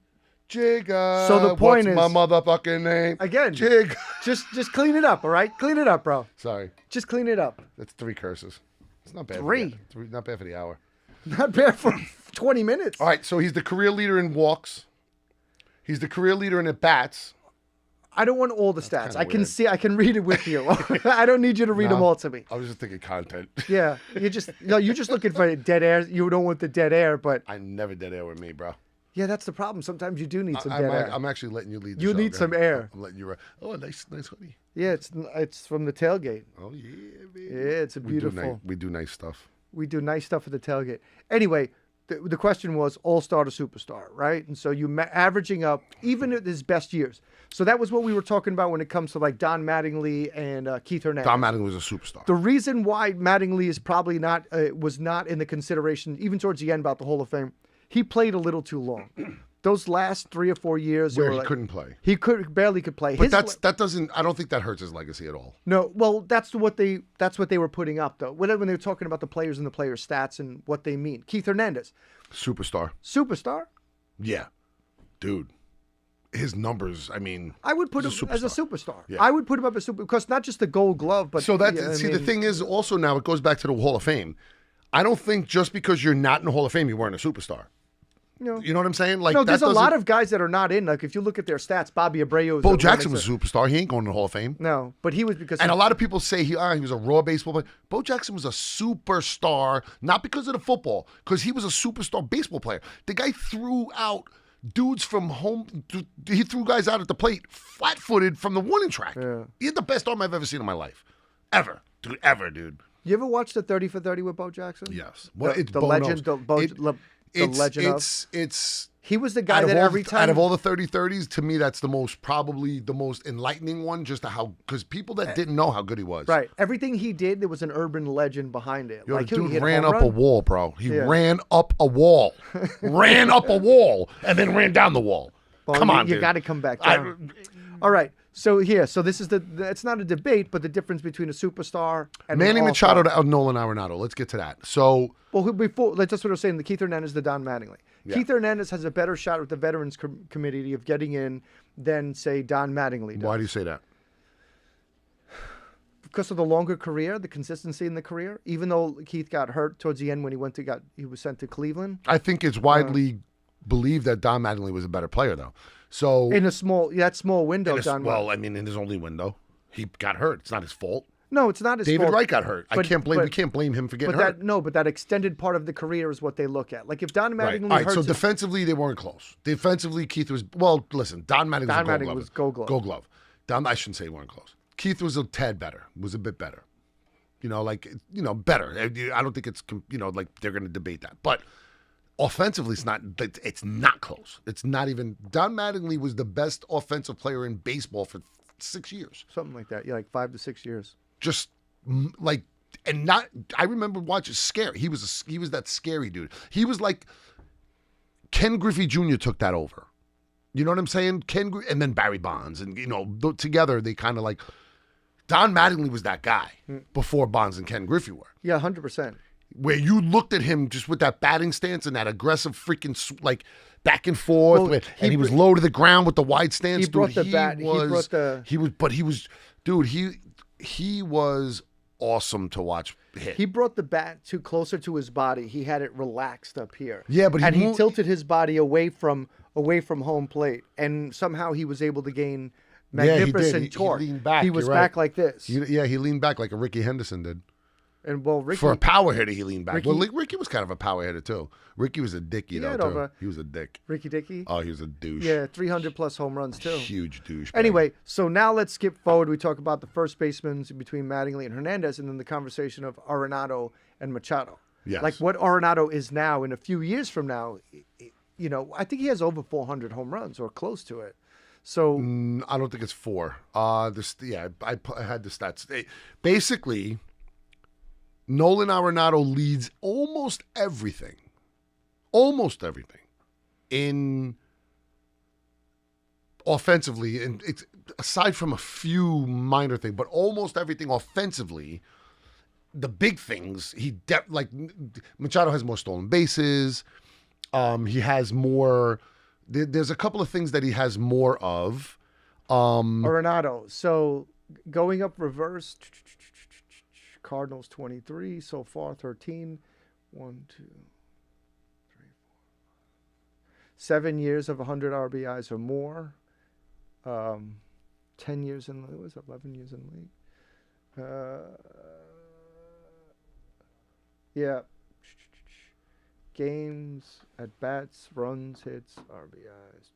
Speaker 1: Jigger.
Speaker 2: So the point
Speaker 1: what's
Speaker 2: is-
Speaker 1: my motherfucking name?
Speaker 2: Again.
Speaker 1: Jig.
Speaker 2: Just clean it up, all right? Clean it up, bro.
Speaker 1: Sorry,
Speaker 2: Just clean it up.
Speaker 1: that's 3 curses. It's not bad.
Speaker 2: 3?
Speaker 1: Not bad for the hour.
Speaker 2: Not bad for 20 minutes.
Speaker 1: All right, so he's the career leader in walks. He's the career leader in at bats.
Speaker 2: I don't want all the stats.
Speaker 1: kinda
Speaker 2: I can
Speaker 1: weird.
Speaker 2: see. I can read it with you. I don't need you to read them
Speaker 1: No.
Speaker 2: all to me.
Speaker 1: I was just thinking content.
Speaker 2: Yeah, you're just looking for dead air. You don't want the dead air, but
Speaker 1: I never dead air with me, bro.
Speaker 2: yeah, that's the problem. Sometimes you do need some dead air.
Speaker 1: I'm actually letting you lead the
Speaker 2: You
Speaker 1: show,
Speaker 2: need
Speaker 1: go
Speaker 2: some
Speaker 1: ahead.
Speaker 2: air.
Speaker 1: I'm letting you. Oh, nice hoodie.
Speaker 2: Yeah, it's from the tailgate.
Speaker 1: Oh yeah, baby.
Speaker 2: Yeah, it's a beautiful.
Speaker 1: We do nice stuff.
Speaker 2: We do nice stuff at the tailgate. Anyway, the question was all-star to superstar, right? And so averaging up even at his best years. So that was what we were talking about when it comes to like Don Mattingly and Keith Hernandez.
Speaker 1: Don Mattingly was a superstar.
Speaker 2: The reason why Mattingly is probably was not in the consideration, even towards the end about the Hall of Fame, he played a little too long. those last 3 or 4 years,
Speaker 1: Where he couldn't play.
Speaker 2: He barely could play.
Speaker 1: But that doesn't. I don't think that hurts his legacy at all.
Speaker 2: No, well, that's what they were putting up though. When they were talking about the players and the players' stats and what they mean. Keith Hernandez,
Speaker 1: Superstar. Yeah, dude. His numbers. I mean,
Speaker 2: I would put him as a superstar.
Speaker 1: Yeah.
Speaker 2: I would put him up as because not just the Gold Glove, but
Speaker 1: so that's the thing is also now it goes back to the Hall of Fame. I don't think just because you're not in the Hall of Fame you weren't a superstar. You know what I'm saying? Like,
Speaker 2: no, there's a lot of guys that are not in. Like, if you look at their stats, Bobby Abreu.
Speaker 1: Bo Jackson was a superstar. He ain't going to the Hall of Fame.
Speaker 2: No, but he was because.
Speaker 1: And a lot of people say he was a raw baseball player. Bo Jackson was a superstar, not because of the football, because he was a superstar baseball player. The guy threw out dudes from home. He threw guys out at the plate flat-footed from the warning track.
Speaker 2: Yeah.
Speaker 1: He had the best arm I've ever seen in my life, ever, dude.
Speaker 2: You ever watched the 30 for 30 with Bo Jackson?
Speaker 1: Yes. Well, it's
Speaker 2: the
Speaker 1: Bo
Speaker 2: legend.
Speaker 1: knows.
Speaker 2: The legend
Speaker 1: it's
Speaker 2: he was the guy that every time
Speaker 1: out of all the 30-30s, to me that's probably the most enlightening one, just to how, because people that didn't know how good he was.
Speaker 2: Right. Everything he did, there was an urban legend behind it.
Speaker 1: Yo,
Speaker 2: like
Speaker 1: the dude
Speaker 2: he
Speaker 1: ran up a wall, bro. He ran up a wall. Ran up a wall and then ran down the wall.
Speaker 2: Well,
Speaker 1: Come on,
Speaker 2: you
Speaker 1: dude.
Speaker 2: got to come back down. All right. So this is it's not a debate, but the difference between a superstar and
Speaker 1: Manny
Speaker 2: an
Speaker 1: Machado
Speaker 2: all-star.
Speaker 1: to Nolan Arenado. Let's get to that. So,
Speaker 2: well, before let's just sort of saying the Keith Hernandez, the Don Mattingly.
Speaker 1: Yeah.
Speaker 2: Keith Hernandez has a better shot with the Veterans Committee of getting in than say Don Mattingly does.
Speaker 1: why do you say that?
Speaker 2: Because of the longer career, the consistency in the career. Even though Keith got hurt towards the end when he was sent to Cleveland.
Speaker 1: I think it's widely believed that Don Mattingly was a better player, though. So
Speaker 2: In that small window,
Speaker 1: I mean, in his only window, he got hurt. It's not his fault.
Speaker 2: No, it's not his
Speaker 1: David
Speaker 2: fault.
Speaker 1: Wright got hurt.
Speaker 2: But-
Speaker 1: we can't blame him for getting hurt.
Speaker 2: But that extended part of the career is what they look at. Like if Don
Speaker 1: Right.
Speaker 2: Mattingly
Speaker 1: All right.
Speaker 2: hurts
Speaker 1: So
Speaker 2: him-
Speaker 1: defensively, they weren't close. Defensively, Keith was listen. Don Mattingly was Gold Glove. Gold Glove. I shouldn't say they weren't close. Keith was a tad better. Was a bit better. Better. I don't think it's like they're going to debate that. But offensively, it's not close. It's not even. Don Mattingly was the best offensive player in baseball for 6 years.
Speaker 2: something like that. Yeah, like 5 to 6 years.
Speaker 1: Just like, and not. I remember watching scary. He was that scary dude. He was like Ken Griffey Jr. took that over. You know what I'm saying? And then Barry Bonds, and together they kind of like. Don Mattingly was that guy before Bonds and Ken Griffey were.
Speaker 2: Yeah, 100%.
Speaker 1: Where you looked at him just with that batting stance and that aggressive freaking like back and forth,
Speaker 2: Well,
Speaker 1: and he was low to the ground with the wide stance.
Speaker 2: He brought
Speaker 1: dude,
Speaker 2: the bat. He
Speaker 1: was awesome to watch hit.
Speaker 2: He brought the bat closer to his body. He had it relaxed up here.
Speaker 1: Yeah, but
Speaker 2: he tilted his body away from home plate, and somehow he was able to gain magnificent torque.
Speaker 1: He leaned back.
Speaker 2: He was
Speaker 1: You're
Speaker 2: back
Speaker 1: right.
Speaker 2: like this.
Speaker 1: He leaned back like a Ricky Henderson did.
Speaker 2: And Ricky,
Speaker 1: For a power hitter, he leaned back.
Speaker 2: Ricky-
Speaker 1: Ricky was kind of a power hitter too. Ricky was a dickie though too. He was a dick.
Speaker 2: Ricky Dickey.
Speaker 1: Oh, he was a douche.
Speaker 2: Yeah, 300 plus home runs too.
Speaker 1: Huge douche.
Speaker 2: Anyway, so now let's skip forward. We talk about the first basemen between Mattingly and Hernandez, and then the conversation of Arenado and Machado.
Speaker 1: Yes.
Speaker 2: Like what Arenado is now in a few years from now, I think he has over 400 home runs or close to it. So
Speaker 1: I don't think it's 4. I had the stats. Basically, Nolan Arenado leads almost everything in offensively, and it's aside from a few minor things, but almost everything offensively. The big things like Machado has more stolen bases. He has more. There's a couple of things that he has more of.
Speaker 2: Arenado. So going up reverse, Cardinals 23 so far, 13. 1, 2, 3, 4, 7 years of 100 RBIs or more. 10 years in the league. What was it, 11 years in the league? Yeah. Games, at bats, runs, hits, RBIs.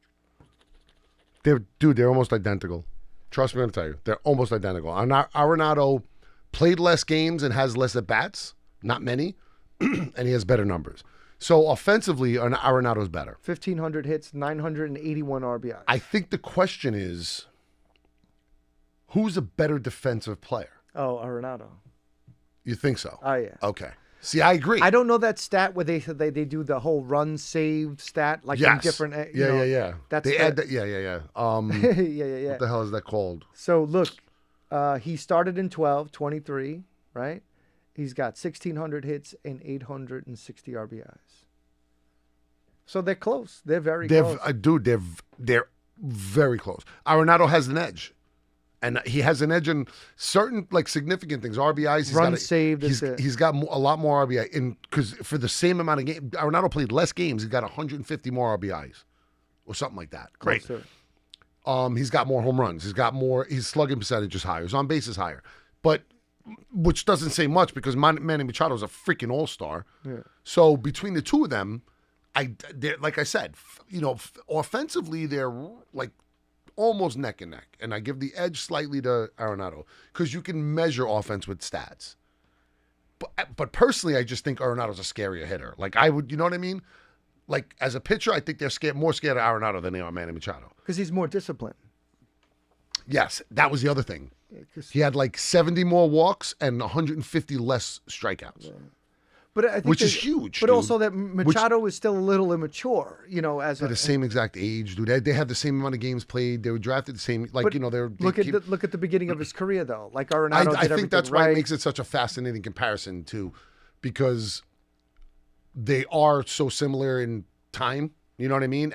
Speaker 1: They're almost identical. Trust me, I'm gonna tell you, they're almost identical. Arenado played less games and has less at bats, not many, and he has better numbers. So offensively, Arenado's better.
Speaker 2: 1,500 hits, 981 RBIs.
Speaker 1: I think the question is, who's a better defensive player?
Speaker 2: Oh, Arenado.
Speaker 1: You think so?
Speaker 2: Oh, yeah.
Speaker 1: Okay. See, I agree.
Speaker 2: I don't know that stat where they do the whole run saved stat like in
Speaker 1: Yes.
Speaker 2: different.
Speaker 1: Yeah.
Speaker 2: That's
Speaker 1: they
Speaker 2: the-
Speaker 1: add that. Yeah.
Speaker 2: yeah.
Speaker 1: What the hell is that called?
Speaker 2: So look, he started in 23, right? He's got 1,600 hits and 860 RBIs. So they're close. They're very close.
Speaker 1: Dude, they're very close. Arenado has an edge, and he has an edge in certain like significant things. RBIs,
Speaker 2: Saved.
Speaker 1: He's got a lot more RBI because for the same amount of games, Arenado played less games. He's got 150 more RBIs or something like that. Great. He's got more home runs. He's got more. His slugging percentage is higher. His on base is higher, but which doesn't say much because Manny Machado is a freaking all-star.
Speaker 2: Yeah.
Speaker 1: So between the two of them, they're, like I said, offensively they're like almost neck and neck, and I give the edge slightly to Arenado because you can measure offense with stats. But personally, I just think Arenado's a scarier hitter. Like I would, you know what I mean? Like as a pitcher, I think they're more scared of Arenado than they are Manny Machado
Speaker 2: because he's more disciplined.
Speaker 1: Yes, that was the other thing.
Speaker 2: Yeah,
Speaker 1: he had like 70 more walks and 150 less strikeouts.
Speaker 2: Yeah. But I think
Speaker 1: which is huge.
Speaker 2: But
Speaker 1: dude.
Speaker 2: also that Machado is still a little immature, as
Speaker 1: they're the same exact age, dude. They have the same amount of games played. They were drafted the same, like they're.
Speaker 2: Look at the beginning of his career though. Like Arenado
Speaker 1: I think that's
Speaker 2: right.
Speaker 1: why it makes it such a fascinating comparison too, because they are so similar in time. You know what I mean?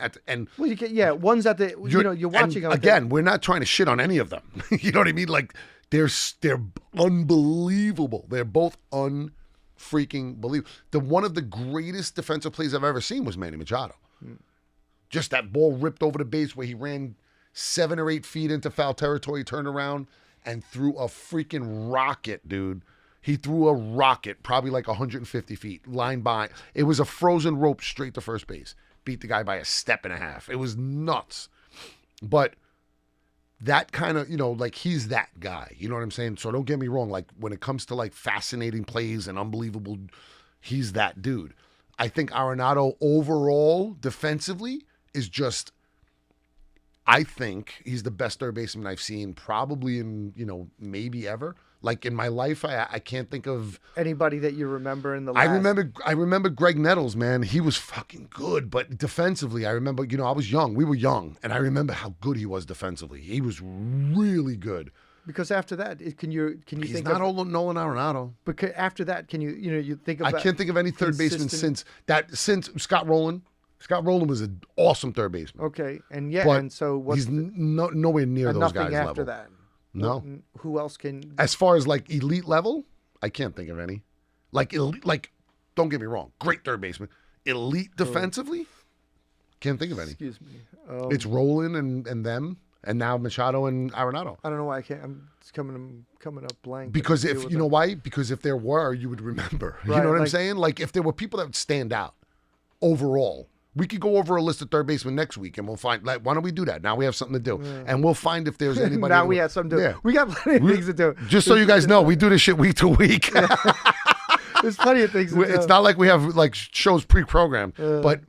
Speaker 2: One's at the you're watching.
Speaker 1: Again, we're not trying to shit on any of them. You know what I mean? Like they're unbelievable. They're both unfreaking believable. One of the greatest defensive plays I've ever seen was Manny Machado. Just that ball ripped over the base where he ran 7 or 8 feet into foul territory, turned around and threw a freaking rocket, dude. He threw a rocket, probably like 150 feet, line by. It was a frozen rope straight to first base. Beat the guy by a step and a half. It was nuts. But that kind of, like he's that guy. You know what I'm saying? So don't get me wrong. Like when it comes to like fascinating plays and unbelievable, he's that dude. I think Arenado overall defensively is just, I think he's the best third baseman I've seen probably in, maybe ever. Like in my life, I can't think of
Speaker 2: anybody that you remember in the last.
Speaker 1: I remember Greg Nettles, man. He was fucking good, but defensively, I remember, I was young. We were young, and I remember how good he was defensively. He was really good.
Speaker 2: Because after that, can you
Speaker 1: He's
Speaker 2: think
Speaker 1: not
Speaker 2: of
Speaker 1: Nolan Arenado?
Speaker 2: But after that, can you think of?
Speaker 1: I can't think of any third baseman since Scott Rowland. Scott Rowland was an awesome third baseman.
Speaker 2: Okay, and so
Speaker 1: he's nowhere near those guys'
Speaker 2: nothing after
Speaker 1: level.
Speaker 2: that.
Speaker 1: No.
Speaker 2: Who else can?
Speaker 1: As far as like elite level, I can't think of any. Like don't get me wrong, great third baseman. Elite defensively, can't think of any.
Speaker 2: Excuse me.
Speaker 1: It's Rowland and them, and now Machado and Arenado.
Speaker 2: I don't know why I can't. It's coming up blank.
Speaker 1: Because if you know why? Because if there were, you would remember.
Speaker 2: Right,
Speaker 1: you know what I'm saying? Like if there were people that would stand out overall. We could go over a list of third basemen next week, and we'll find. Like, why don't we do that? Now we have something to do, and we'll find if there's anybody.
Speaker 2: Now we have something to do.
Speaker 1: Yeah.
Speaker 2: We got plenty of things to do.
Speaker 1: Just so you guys know, we do this shit week to week.
Speaker 2: There's plenty of things to do.
Speaker 1: It's not like we have like shows pre-programmed, but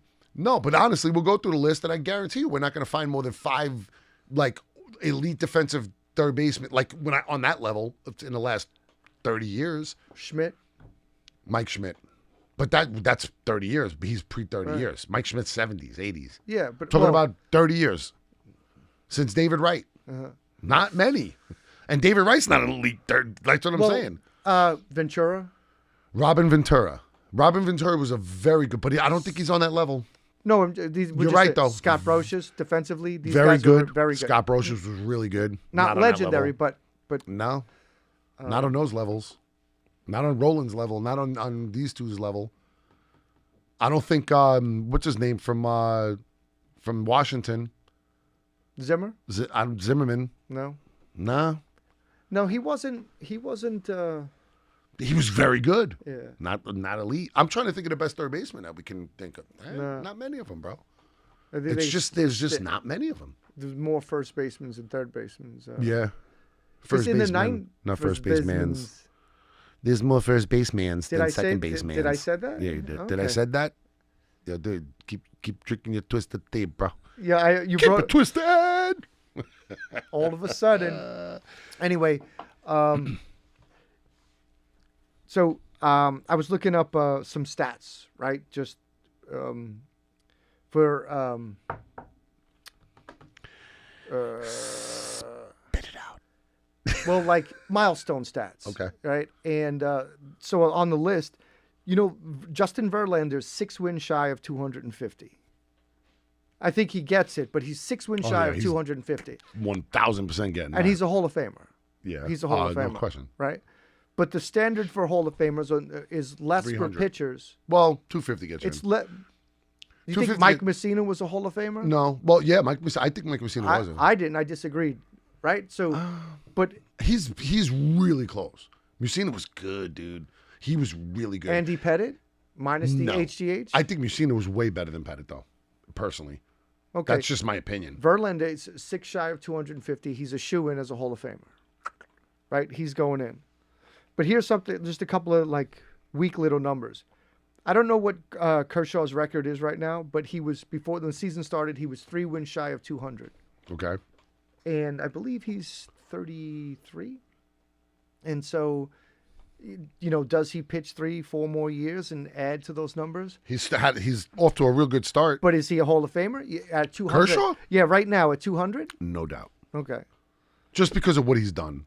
Speaker 1: honestly, we'll go through the list, and I guarantee you, we're not going to find more than 5 like elite defensive third basemen like on that level in the last 30 years. Mike Schmidt. But that's 30 years. He's pre-30 years. Mike Schmidt's 70s, 80s.
Speaker 2: Yeah, but
Speaker 1: talking about 30 years since David Wright. Not many. And David Wright's not an elite third. That's what I'm saying.
Speaker 2: Ventura.
Speaker 1: Robin Ventura. Robin Ventura was a very good, but I don't think he's on that level.
Speaker 2: No,
Speaker 1: you're right though.
Speaker 2: Scott Brocious defensively, these
Speaker 1: very
Speaker 2: guys
Speaker 1: good.
Speaker 2: Very good.
Speaker 1: Scott Brocious was really good.
Speaker 2: Not legendary, but
Speaker 1: no, not on those levels. Not on Roland's level. Not on these two's level. I don't think. What's his name from Washington? Zimmerman.
Speaker 2: No.
Speaker 1: Nah.
Speaker 2: No, he wasn't. He wasn't.
Speaker 1: He was very good.
Speaker 2: Yeah.
Speaker 1: Not elite. I'm trying to think of the best third baseman that we can think of.
Speaker 2: No.
Speaker 1: Not many of them, bro.
Speaker 2: There's
Speaker 1: just not many of them.
Speaker 2: There's more first basemen than third basemen.
Speaker 1: Yeah. First baseman. Not first basemans. There's more first basemans than second basemans.
Speaker 2: Did I say that?
Speaker 1: Yeah, you did.
Speaker 2: Okay.
Speaker 1: Did I said that? Yeah, dude. Keep tricking your twisted tape, bro.
Speaker 2: Yeah, you
Speaker 1: keep
Speaker 2: brought
Speaker 1: it twisted.
Speaker 2: all of a sudden. Anyway, so I was looking up some stats, right? Just for
Speaker 1: Spit it out.
Speaker 2: well, like milestone stats.
Speaker 1: Okay.
Speaker 2: Right. And so on the list, Justin Verlander's 6 wins shy of 250. I think he gets it, but he's 6 wins shy of 250.
Speaker 1: 1,000% getting that.
Speaker 2: And he's a Hall of Famer.
Speaker 1: Yeah.
Speaker 2: He's a Hall of Famer.
Speaker 1: No question.
Speaker 2: Right. But the standard for Hall of Famers is less for
Speaker 1: 300.
Speaker 2: pitchers.
Speaker 1: Well, 250 gets
Speaker 2: It's
Speaker 1: in.
Speaker 2: You think
Speaker 1: 250
Speaker 2: Mike Messina was a Hall of Famer?
Speaker 1: No. Well, yeah, I think Mike Messina wasn't.
Speaker 2: I didn't. I disagreed. Right. So, but
Speaker 1: He's really close. Messina was good, dude. He was really good.
Speaker 2: Andy Pettit minus the
Speaker 1: No.
Speaker 2: HGH.
Speaker 1: I think Messina was way better than Pettit, though, personally.
Speaker 2: Okay.
Speaker 1: That's just my opinion.
Speaker 2: Verlander is 6 shy of 250. He's a shoo-in as a Hall of Famer. Right? He's going in. But here's something, just a couple of like weak little numbers. I don't know what Kershaw's record is right now, but he was, before the season started, he was 3 wins shy of 200.
Speaker 1: Okay.
Speaker 2: And I believe he's 33. And so, does he pitch 3-4 more years and add to those numbers?
Speaker 1: He's off to a real good start.
Speaker 2: But is he a Hall of Famer at 200?
Speaker 1: Kershaw?
Speaker 2: Yeah, right now at 200?
Speaker 1: No doubt.
Speaker 2: Okay.
Speaker 1: Just because of what he's done.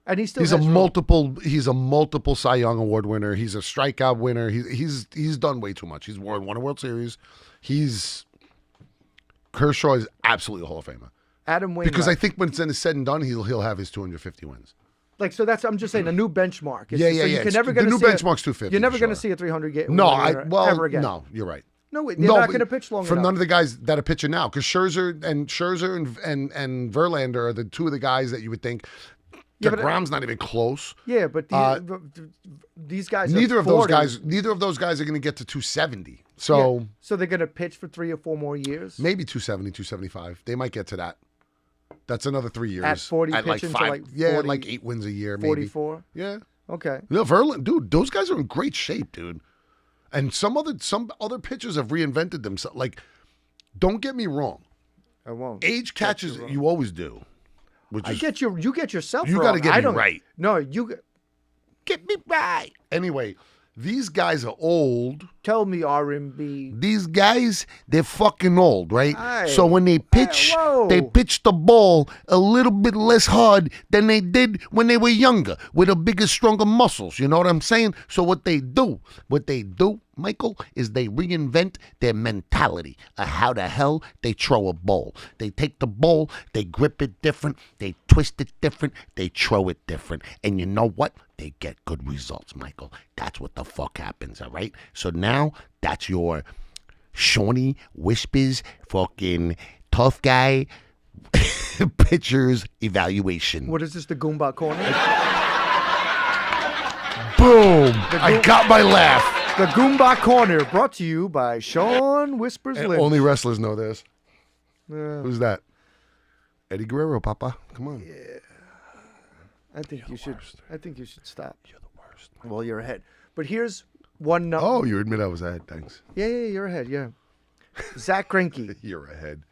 Speaker 2: And
Speaker 1: He's a multiple Cy Young Award winner. He's a strikeout winner. He's done way too much. He's won a World Series. Kershaw is absolutely a Hall of Famer.
Speaker 2: Adam Wainwright.
Speaker 1: Because I think when it's said and done, he'll have his 250 wins.
Speaker 2: Like, so I'm just saying a new benchmark.
Speaker 1: Yeah.
Speaker 2: You're never
Speaker 1: The
Speaker 2: going to
Speaker 1: new
Speaker 2: see
Speaker 1: benchmark's 250.
Speaker 2: You're never
Speaker 1: for
Speaker 2: going to
Speaker 1: sure.
Speaker 2: see a 300 game.
Speaker 1: No,
Speaker 2: ever again.
Speaker 1: no, you're right.
Speaker 2: No, they're not going to pitch long
Speaker 1: for
Speaker 2: enough.
Speaker 1: none of the guys that are pitching now. Because Scherzer and Verlander are the two of the guys that you would think.
Speaker 2: Yeah, but
Speaker 1: DeGrom's not even close.
Speaker 2: Yeah, but these guys.
Speaker 1: Neither
Speaker 2: are
Speaker 1: of those
Speaker 2: 40.
Speaker 1: guys. Neither of those guys are going to get to 270. So
Speaker 2: Yeah. So they're going to pitch for 3 or 4 more years.
Speaker 1: maybe 270, 275. They might get to that. That's another 3 years.
Speaker 2: At 40,
Speaker 1: like
Speaker 2: pitching to
Speaker 1: 5.
Speaker 2: like
Speaker 1: yeah,
Speaker 2: 40,
Speaker 1: like 8 wins a year. Maybe
Speaker 2: 44.
Speaker 1: Yeah.
Speaker 2: Okay.
Speaker 1: Yeah, Verlander, dude, those guys are in great shape, dude. And some other pitchers have reinvented themselves. Like, don't get me wrong.
Speaker 2: I won't.
Speaker 1: Age catches you always do. Which
Speaker 2: I
Speaker 1: is,
Speaker 2: get you. You get yourself.
Speaker 1: You
Speaker 2: wrong.
Speaker 1: gotta get
Speaker 2: I
Speaker 1: me
Speaker 2: don't,
Speaker 1: right.
Speaker 2: No, you
Speaker 1: get me right. Anyway, these guys are old.
Speaker 2: tell me R&B.
Speaker 1: These guys, they're fucking old, right?
Speaker 2: Aye.
Speaker 1: So when they pitch,
Speaker 2: whoa.
Speaker 1: they pitch the ball a little bit less hard than they did when they were younger, with a bigger, stronger muscles. You know what I'm saying? So what they do, Michael, is they reinvent their mentality of how the hell they throw a ball. They take the ball, they grip it different, they twist it different, they throw it different. And you know what? They get good results, Michael. That's what the fuck happens, all right? So now, that's your Shawnee Whispers fucking tough guy pitcher's evaluation.
Speaker 2: What is this? The Goomba Corner.
Speaker 1: Boom! I got my laugh.
Speaker 2: The Goomba Corner, brought to you by Sean Whispers
Speaker 1: And
Speaker 2: Lynch.
Speaker 1: only wrestlers know this.
Speaker 2: Yeah.
Speaker 1: Who's that? Eddie Guerrero, Papa. Come on.
Speaker 2: I think you should. I think you should stop.
Speaker 1: You're the worst.
Speaker 2: Well, you're ahead. But here's one number.
Speaker 1: Oh, you admit I was ahead. Thanks.
Speaker 2: Yeah, you're ahead. Yeah. Zach Greinke.
Speaker 1: You're ahead.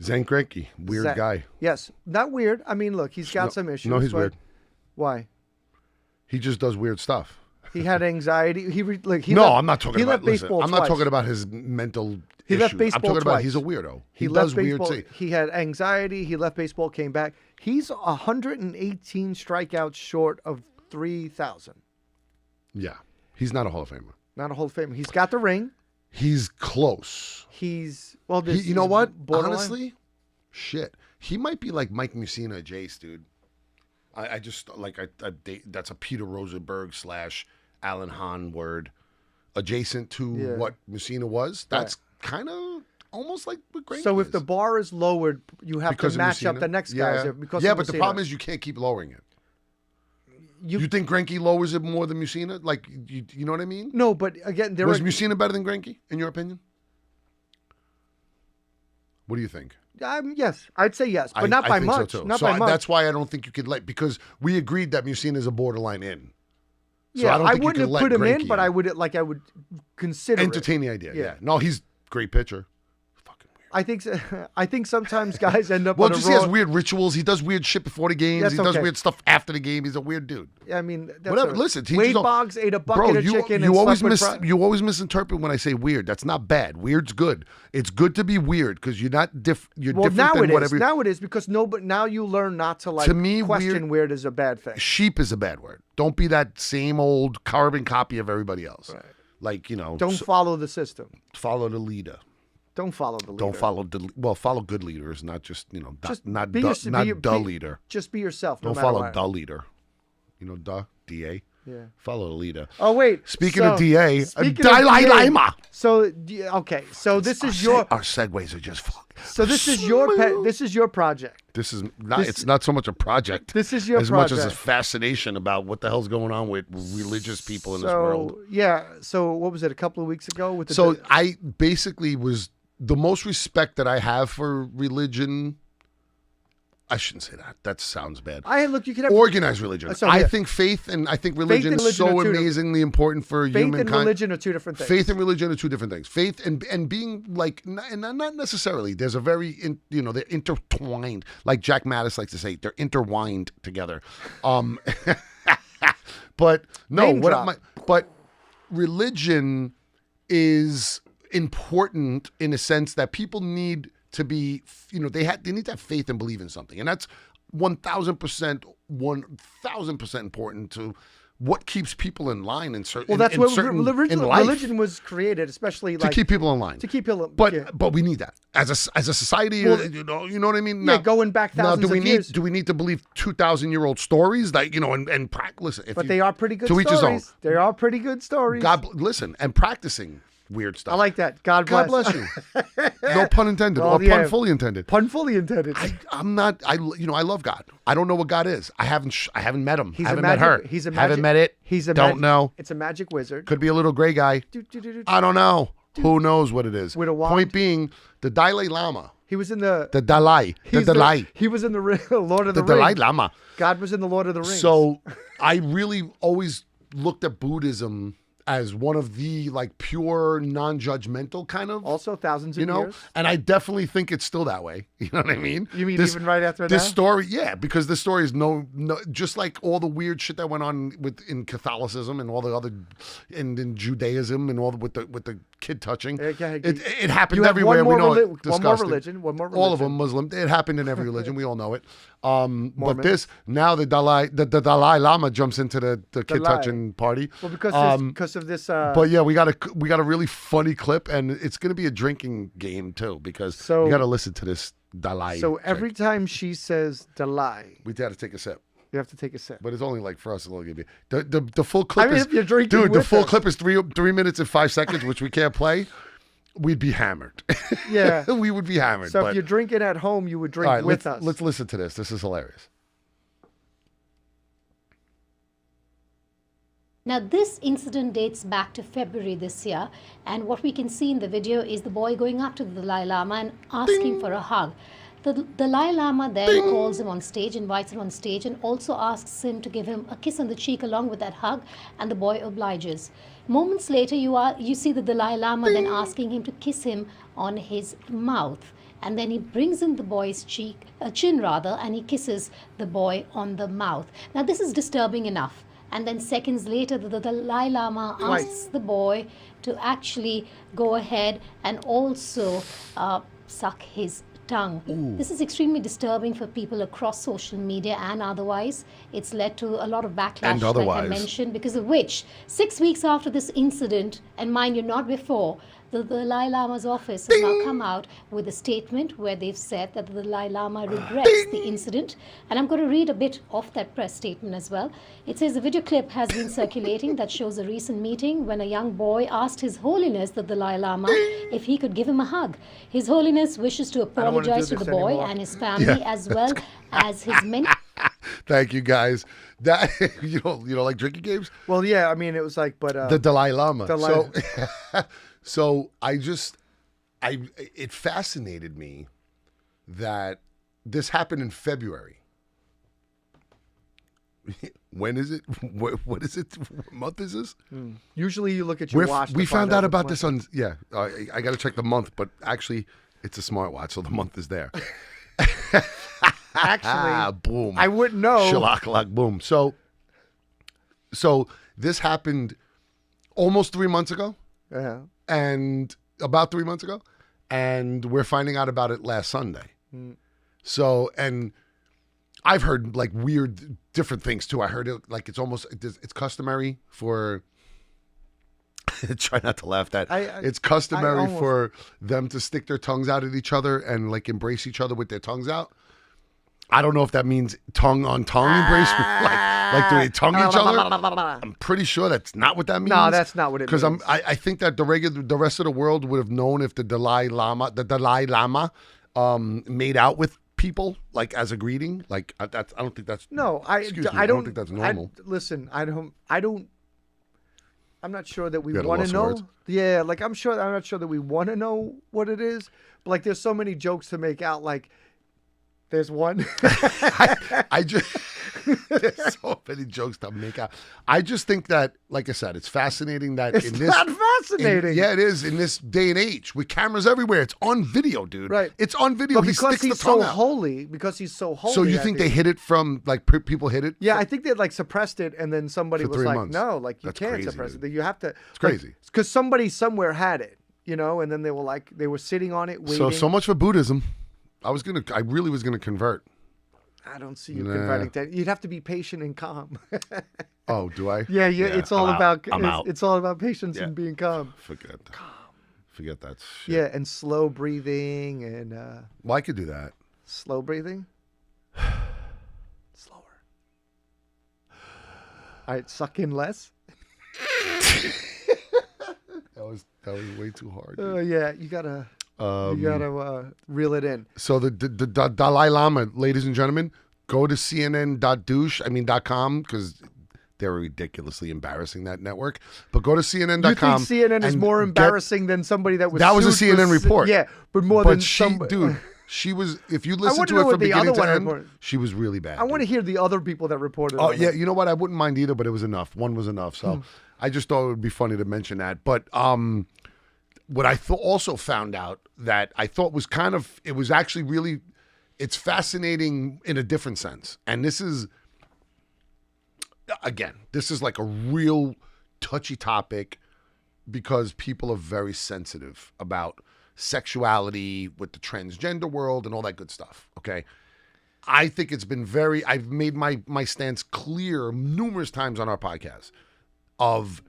Speaker 1: Zach Greinke, weird guy.
Speaker 2: Yes, not weird. I mean, look, he's got some issues.
Speaker 1: No, he's
Speaker 2: but
Speaker 1: weird.
Speaker 2: Why?
Speaker 1: He just does weird stuff.
Speaker 2: He had anxiety. He left,
Speaker 1: I'm not talking about.
Speaker 2: left baseball
Speaker 1: I'm not
Speaker 2: twice.
Speaker 1: talking about his mental.
Speaker 2: He left
Speaker 1: issues.
Speaker 2: baseball
Speaker 1: I'm talking about
Speaker 2: twice.
Speaker 1: he's a weirdo.
Speaker 2: He
Speaker 1: does
Speaker 2: left baseball.
Speaker 1: weird things.
Speaker 2: He had anxiety. He left baseball, came back. He's 118 strikeouts short of 3,000.
Speaker 1: Yeah, he's not a Hall of Famer.
Speaker 2: Not a Hall of Famer. He's got the ring.
Speaker 1: He's close.
Speaker 2: He's
Speaker 1: You know what?
Speaker 2: borderline.
Speaker 1: Honestly, shit. He might be like Mike Mussina, Jace, dude. I just like that's a Peter Rosenberg / Alan Hahn word, adjacent to what Mussina was. That's kind of almost like what Greinke
Speaker 2: So if
Speaker 1: is.
Speaker 2: the bar is lowered, you have
Speaker 1: Because
Speaker 2: to
Speaker 1: of
Speaker 2: match up
Speaker 1: Mussina?
Speaker 2: the next
Speaker 1: Yeah.
Speaker 2: guys. Because
Speaker 1: yeah,
Speaker 2: of
Speaker 1: but the
Speaker 2: Mussina.
Speaker 1: problem is you can't keep lowering it. You think Greinke lowers it more than Mussina? Like, you know what I mean?
Speaker 2: No, but again, there
Speaker 1: Was
Speaker 2: are.
Speaker 1: Mussina better than Greinke, in your opinion? What do you think?
Speaker 2: Yes, I'd say yes, but not by
Speaker 1: think
Speaker 2: much.
Speaker 1: So too.
Speaker 2: Not
Speaker 1: So
Speaker 2: by much.
Speaker 1: That's why I don't think you could let, because we agreed that Mussina is a borderline in. So
Speaker 2: yeah,
Speaker 1: I don't think you
Speaker 2: wouldn't
Speaker 1: can
Speaker 2: have
Speaker 1: let
Speaker 2: put him in,
Speaker 1: Greinke
Speaker 2: but I would consider
Speaker 1: entertain
Speaker 2: it.
Speaker 1: the idea.
Speaker 2: Yeah.
Speaker 1: Yeah. No, he's a great pitcher. Fucking weird.
Speaker 2: I think sometimes guys end up
Speaker 1: Well,
Speaker 2: on a
Speaker 1: just he has
Speaker 2: raw.
Speaker 1: weird rituals. He does weird shit before the games.
Speaker 2: That's
Speaker 1: He does
Speaker 2: okay.
Speaker 1: weird stuff after the game. He's a weird dude.
Speaker 2: I mean, that's
Speaker 1: Whatever.
Speaker 2: all right.
Speaker 1: Listen,
Speaker 2: Wade
Speaker 1: don't-
Speaker 2: Boggs ate a bucket
Speaker 1: Bro,
Speaker 2: of chicken
Speaker 1: you
Speaker 2: and
Speaker 1: always
Speaker 2: slept with
Speaker 1: you always misinterpret when I say weird. That's not bad. Weird's good. It's good to be weird because you're not you're
Speaker 2: Well,
Speaker 1: different
Speaker 2: now
Speaker 1: than
Speaker 2: it
Speaker 1: whatever.
Speaker 2: is. Now it is because now you learn not to like
Speaker 1: To me,
Speaker 2: question weird is a bad thing.
Speaker 1: Sheep is a bad word. Don't be that same old carbon copy of everybody else.
Speaker 2: Right.
Speaker 1: Like,
Speaker 2: Don't follow the system.
Speaker 1: follow the leader.
Speaker 2: Don't follow the leader.
Speaker 1: Don't follow follow good leaders, not just
Speaker 2: Just
Speaker 1: not
Speaker 2: be
Speaker 1: the,
Speaker 2: your-
Speaker 1: not
Speaker 2: be your-
Speaker 1: the
Speaker 2: be-
Speaker 1: leader.
Speaker 2: Just be yourself. No
Speaker 1: Don't
Speaker 2: matter
Speaker 1: follow
Speaker 2: what.
Speaker 1: the leader. DA.
Speaker 2: Yeah.
Speaker 1: Follow the leader.
Speaker 2: Oh wait.
Speaker 1: Speaking
Speaker 2: so,
Speaker 1: of DA,
Speaker 2: speaking of
Speaker 1: Dalai
Speaker 2: DA,
Speaker 1: Lama.
Speaker 2: So okay. So this is your.
Speaker 1: Our segues are just fuck.
Speaker 2: So this is your this is your project.
Speaker 1: This is not. It's not so much a project.
Speaker 2: This is your
Speaker 1: as much as a
Speaker 2: project.
Speaker 1: fascination about what the hell's going on with religious people in this world.
Speaker 2: Yeah. So what was it? A couple of weeks ago with the.
Speaker 1: So I basically was the most respect that I have for religion. I shouldn't say that. That sounds bad.
Speaker 2: Look. You can have
Speaker 1: Organized religion.
Speaker 2: So,
Speaker 1: I
Speaker 2: yeah.
Speaker 1: think faith and religion
Speaker 2: and
Speaker 1: is
Speaker 2: religion
Speaker 1: so
Speaker 2: are two
Speaker 1: amazingly important for
Speaker 2: faith and
Speaker 1: humankind.
Speaker 2: religion are two different things.
Speaker 1: Faith and religion are two different things. Faith and being like, and not necessarily. There's a very, they're intertwined. Like Jack Mattis likes to say, they're intertwined together. But no,
Speaker 2: Name drop.
Speaker 1: but religion is important in a sense that people need to be, they need to have faith and believe in something, and that's 1,000% important to what keeps people in line in certain.
Speaker 2: Well, that's
Speaker 1: in
Speaker 2: what
Speaker 1: certain, in life,
Speaker 2: religion was created, especially
Speaker 1: to keep people in line.
Speaker 2: to keep people.
Speaker 1: But we need that as a society.
Speaker 2: Well,
Speaker 1: you know what I mean?
Speaker 2: Yeah, going back thousands
Speaker 1: do we
Speaker 2: of
Speaker 1: need
Speaker 2: years.
Speaker 1: do we need to believe 2,000-year-old stories like and practice? Listen,
Speaker 2: But they are pretty good
Speaker 1: to each his own.
Speaker 2: stories. They are pretty good stories.
Speaker 1: Listen, and practicing weird stuff.
Speaker 2: I like that. God
Speaker 1: God
Speaker 2: bless.
Speaker 1: bless you. No pun intended,
Speaker 2: Well,
Speaker 1: or
Speaker 2: yeah.
Speaker 1: pun fully intended.
Speaker 2: Pun fully intended.
Speaker 1: I'm not. I love God. I don't know what God is. I haven't met him.
Speaker 2: He's
Speaker 1: I haven't
Speaker 2: a magic,
Speaker 1: met her.
Speaker 2: He's a
Speaker 1: haven't
Speaker 2: magic,
Speaker 1: met it.
Speaker 2: He's a
Speaker 1: don't know.
Speaker 2: It's a magic wizard.
Speaker 1: Could be a little gray guy. I don't know. Who knows what it is?
Speaker 2: With a wand.
Speaker 1: Point being, the Dalai Lama.
Speaker 2: He was in the
Speaker 1: Dalai. The Dalai.
Speaker 2: He was in the Lord of the,
Speaker 1: The Dalai
Speaker 2: Rings.
Speaker 1: Lama.
Speaker 2: God was in the Lord of the Rings.
Speaker 1: So I really always looked at Buddhism as one of the like pure non-judgmental kind of,
Speaker 2: also thousands of years.
Speaker 1: and I definitely think it's still that way. You know what I mean?
Speaker 2: You mean even right after
Speaker 1: this
Speaker 2: that?
Speaker 1: story? Yeah, because this story is no, just like all the weird shit that went on in Catholicism and all the other, and in Judaism and all with the kid touching.
Speaker 2: Okay.
Speaker 1: It happened
Speaker 2: You have
Speaker 1: everywhere.
Speaker 2: one
Speaker 1: We
Speaker 2: more
Speaker 1: know
Speaker 2: reli-
Speaker 1: it. Disgusting.
Speaker 2: one more
Speaker 1: All of
Speaker 2: religion.
Speaker 1: them Muslim. It happened in every religion. We all know it. But this now the Dalai Lama jumps into the kid
Speaker 2: Dalai.
Speaker 1: touching party.
Speaker 2: Well, because of this.
Speaker 1: But yeah, we got a really funny clip, and it's going to be a drinking game too because you got to listen to this Dalai.
Speaker 2: So
Speaker 1: chick.
Speaker 2: every time she says Dalai,
Speaker 1: we got to take a sip,
Speaker 2: you have to take a sip.
Speaker 1: but it's only like for us. It's only gonna be the full clip.
Speaker 2: I mean,
Speaker 1: is,
Speaker 2: if you're drinking
Speaker 1: dude, the
Speaker 2: with
Speaker 1: full
Speaker 2: us.
Speaker 1: clip is 3 minutes and 5 seconds, which we can't play. We'd be hammered.
Speaker 2: Yeah.
Speaker 1: we would be hammered.
Speaker 2: So
Speaker 1: but,
Speaker 2: if you're drinking at home, you would drink
Speaker 1: all right,
Speaker 2: with
Speaker 1: let's,
Speaker 2: us.
Speaker 1: Let's listen to this. This is hilarious.
Speaker 4: Now, this incident dates back to February this year, and what we can see in the video is the boy going up to the Dalai Lama and asking for a hug. The Dalai Lama then calls him on stage, invites him on stage, and also asks him to give him a kiss on the cheek along with that hug, and the boy obliges. Moments later, you see the Dalai Lama then asking him to kiss him on his mouth. And then he brings in the boy's chin, and he kisses the boy on the mouth. Now, this is disturbing enough. And then seconds later, the Dalai Lama asks the boy to actually go ahead and also suck his tongue. This is extremely disturbing for people across social media and otherwise. It's led to a lot of backlash, like I mentioned, because of which 6 weeks after this incident, and mind you, not before, the Dalai Lama's office has now come out with a statement where they've said that the Dalai Lama regrets the incident. And I'm going to read a bit of that press statement as well. It says a video clip has been circulating that shows a recent meeting when a young boy asked His Holiness the Dalai Lama if he could give him a hug. His Holiness wishes to apologize to the boy
Speaker 2: anymore.
Speaker 4: and his family as well as his many...
Speaker 1: Thank you, guys. That you don't like drinking games?
Speaker 2: Well, yeah, I mean, it was like, but
Speaker 1: The Dalai Lama.
Speaker 2: Dalai-
Speaker 1: So it fascinated me that this happened in February. When is it? What is it? What month is this?
Speaker 2: usually you look at your watch.
Speaker 1: We
Speaker 2: to
Speaker 1: found
Speaker 2: find
Speaker 1: out
Speaker 2: what
Speaker 1: about
Speaker 2: month.
Speaker 1: this on, I got to check the month, but actually It's a smartwatch, so the month is there.
Speaker 2: Actually,
Speaker 1: boom.
Speaker 2: I wouldn't know.
Speaker 1: Shalakalak, boom. So this happened almost 3 months ago,
Speaker 2: Yeah.
Speaker 1: and about 3 months ago, and we're finding out about it last Sunday. So, and I've heard like weird, different things too. I heard it like it's customary for. Try not to laugh. It's customary for them to stick their tongues out at each other and like embrace each other with their tongues out. I don't know if that means tongue on tongue embrace, like do they tongue each other? I'm pretty sure that's not what that means.
Speaker 2: No, that's not what it means.
Speaker 1: Because I think that the rest of the world would have known if the Dalai Lama made out with people like as a greeting. Like I don't think that's I don't think that's normal.
Speaker 2: Listen, I'm not sure that we
Speaker 1: You had a
Speaker 2: want
Speaker 1: loss
Speaker 2: to
Speaker 1: of
Speaker 2: know.
Speaker 1: words?
Speaker 2: Yeah, like I'm not sure that we want to know what it is. But like, there's so many jokes to make out. Like, there's one.
Speaker 1: I just there's so many jokes to make out. I just think that, like I said, it's fascinating that
Speaker 2: It's
Speaker 1: in this
Speaker 2: not fascinating.
Speaker 1: yeah, it is in this day and age with cameras everywhere. It's on video, dude.
Speaker 2: Right.
Speaker 1: It's on video.
Speaker 2: But
Speaker 1: He
Speaker 2: because
Speaker 1: sticks the
Speaker 2: he's so
Speaker 1: tongue out.
Speaker 2: holy,
Speaker 1: So you
Speaker 2: I
Speaker 1: think they hid it from like people hid it?
Speaker 2: Yeah, I think they like suppressed it, and then somebody
Speaker 1: For
Speaker 2: was
Speaker 1: 3
Speaker 2: like,
Speaker 1: months.
Speaker 2: "No, like you
Speaker 1: That's
Speaker 2: can't
Speaker 1: crazy,
Speaker 2: suppress
Speaker 1: dude.
Speaker 2: it. You have to." It's
Speaker 1: crazy.
Speaker 2: because somebody somewhere had it, and then they were like, they were sitting on it waiting.
Speaker 1: So much for Buddhism. I really was gonna convert.
Speaker 2: I don't see you converting to. You'd have to be patient and calm.
Speaker 1: Oh, do I?
Speaker 2: Yeah. It's all
Speaker 1: I'm
Speaker 2: about.
Speaker 1: out. I'm out.
Speaker 2: It's all about patience
Speaker 1: Yeah.
Speaker 2: and being calm.
Speaker 1: Forget that. Forget that shit.
Speaker 2: Yeah, and slow breathing and
Speaker 1: Well, I could do that.
Speaker 2: slow breathing. Slower. All right, suck in less.
Speaker 1: That was way too hard.
Speaker 2: Oh yeah, you gotta reel it in.
Speaker 1: So the Dalai Lama, ladies and gentlemen, go to cnn.com because they're ridiculously embarrassing, that network. But go to cnn.com.
Speaker 2: You think CNN is more embarrassing than somebody that was
Speaker 1: That was a
Speaker 2: sued for
Speaker 1: CNN report.
Speaker 2: Yeah, but more
Speaker 1: But
Speaker 2: than
Speaker 1: dude, she was. If you listen
Speaker 2: wanna
Speaker 1: to
Speaker 2: know
Speaker 1: it
Speaker 2: what
Speaker 1: from
Speaker 2: the
Speaker 1: beginning
Speaker 2: other
Speaker 1: to
Speaker 2: one
Speaker 1: end,
Speaker 2: reported.
Speaker 1: she was really bad.
Speaker 2: I want to hear the other people that reported.
Speaker 1: Oh
Speaker 2: on
Speaker 1: yeah,
Speaker 2: it.
Speaker 1: you know what? I wouldn't mind either, but it was enough. One was enough. So I just thought it would be funny to mention that. But what I also found out that I thought was it was actually really, it's fascinating in a different sense. And this is like a real touchy topic because people are very sensitive about sexuality with the transgender world and all that good stuff. Okay. I think it's been I've made my stance clear numerous times on our podcast of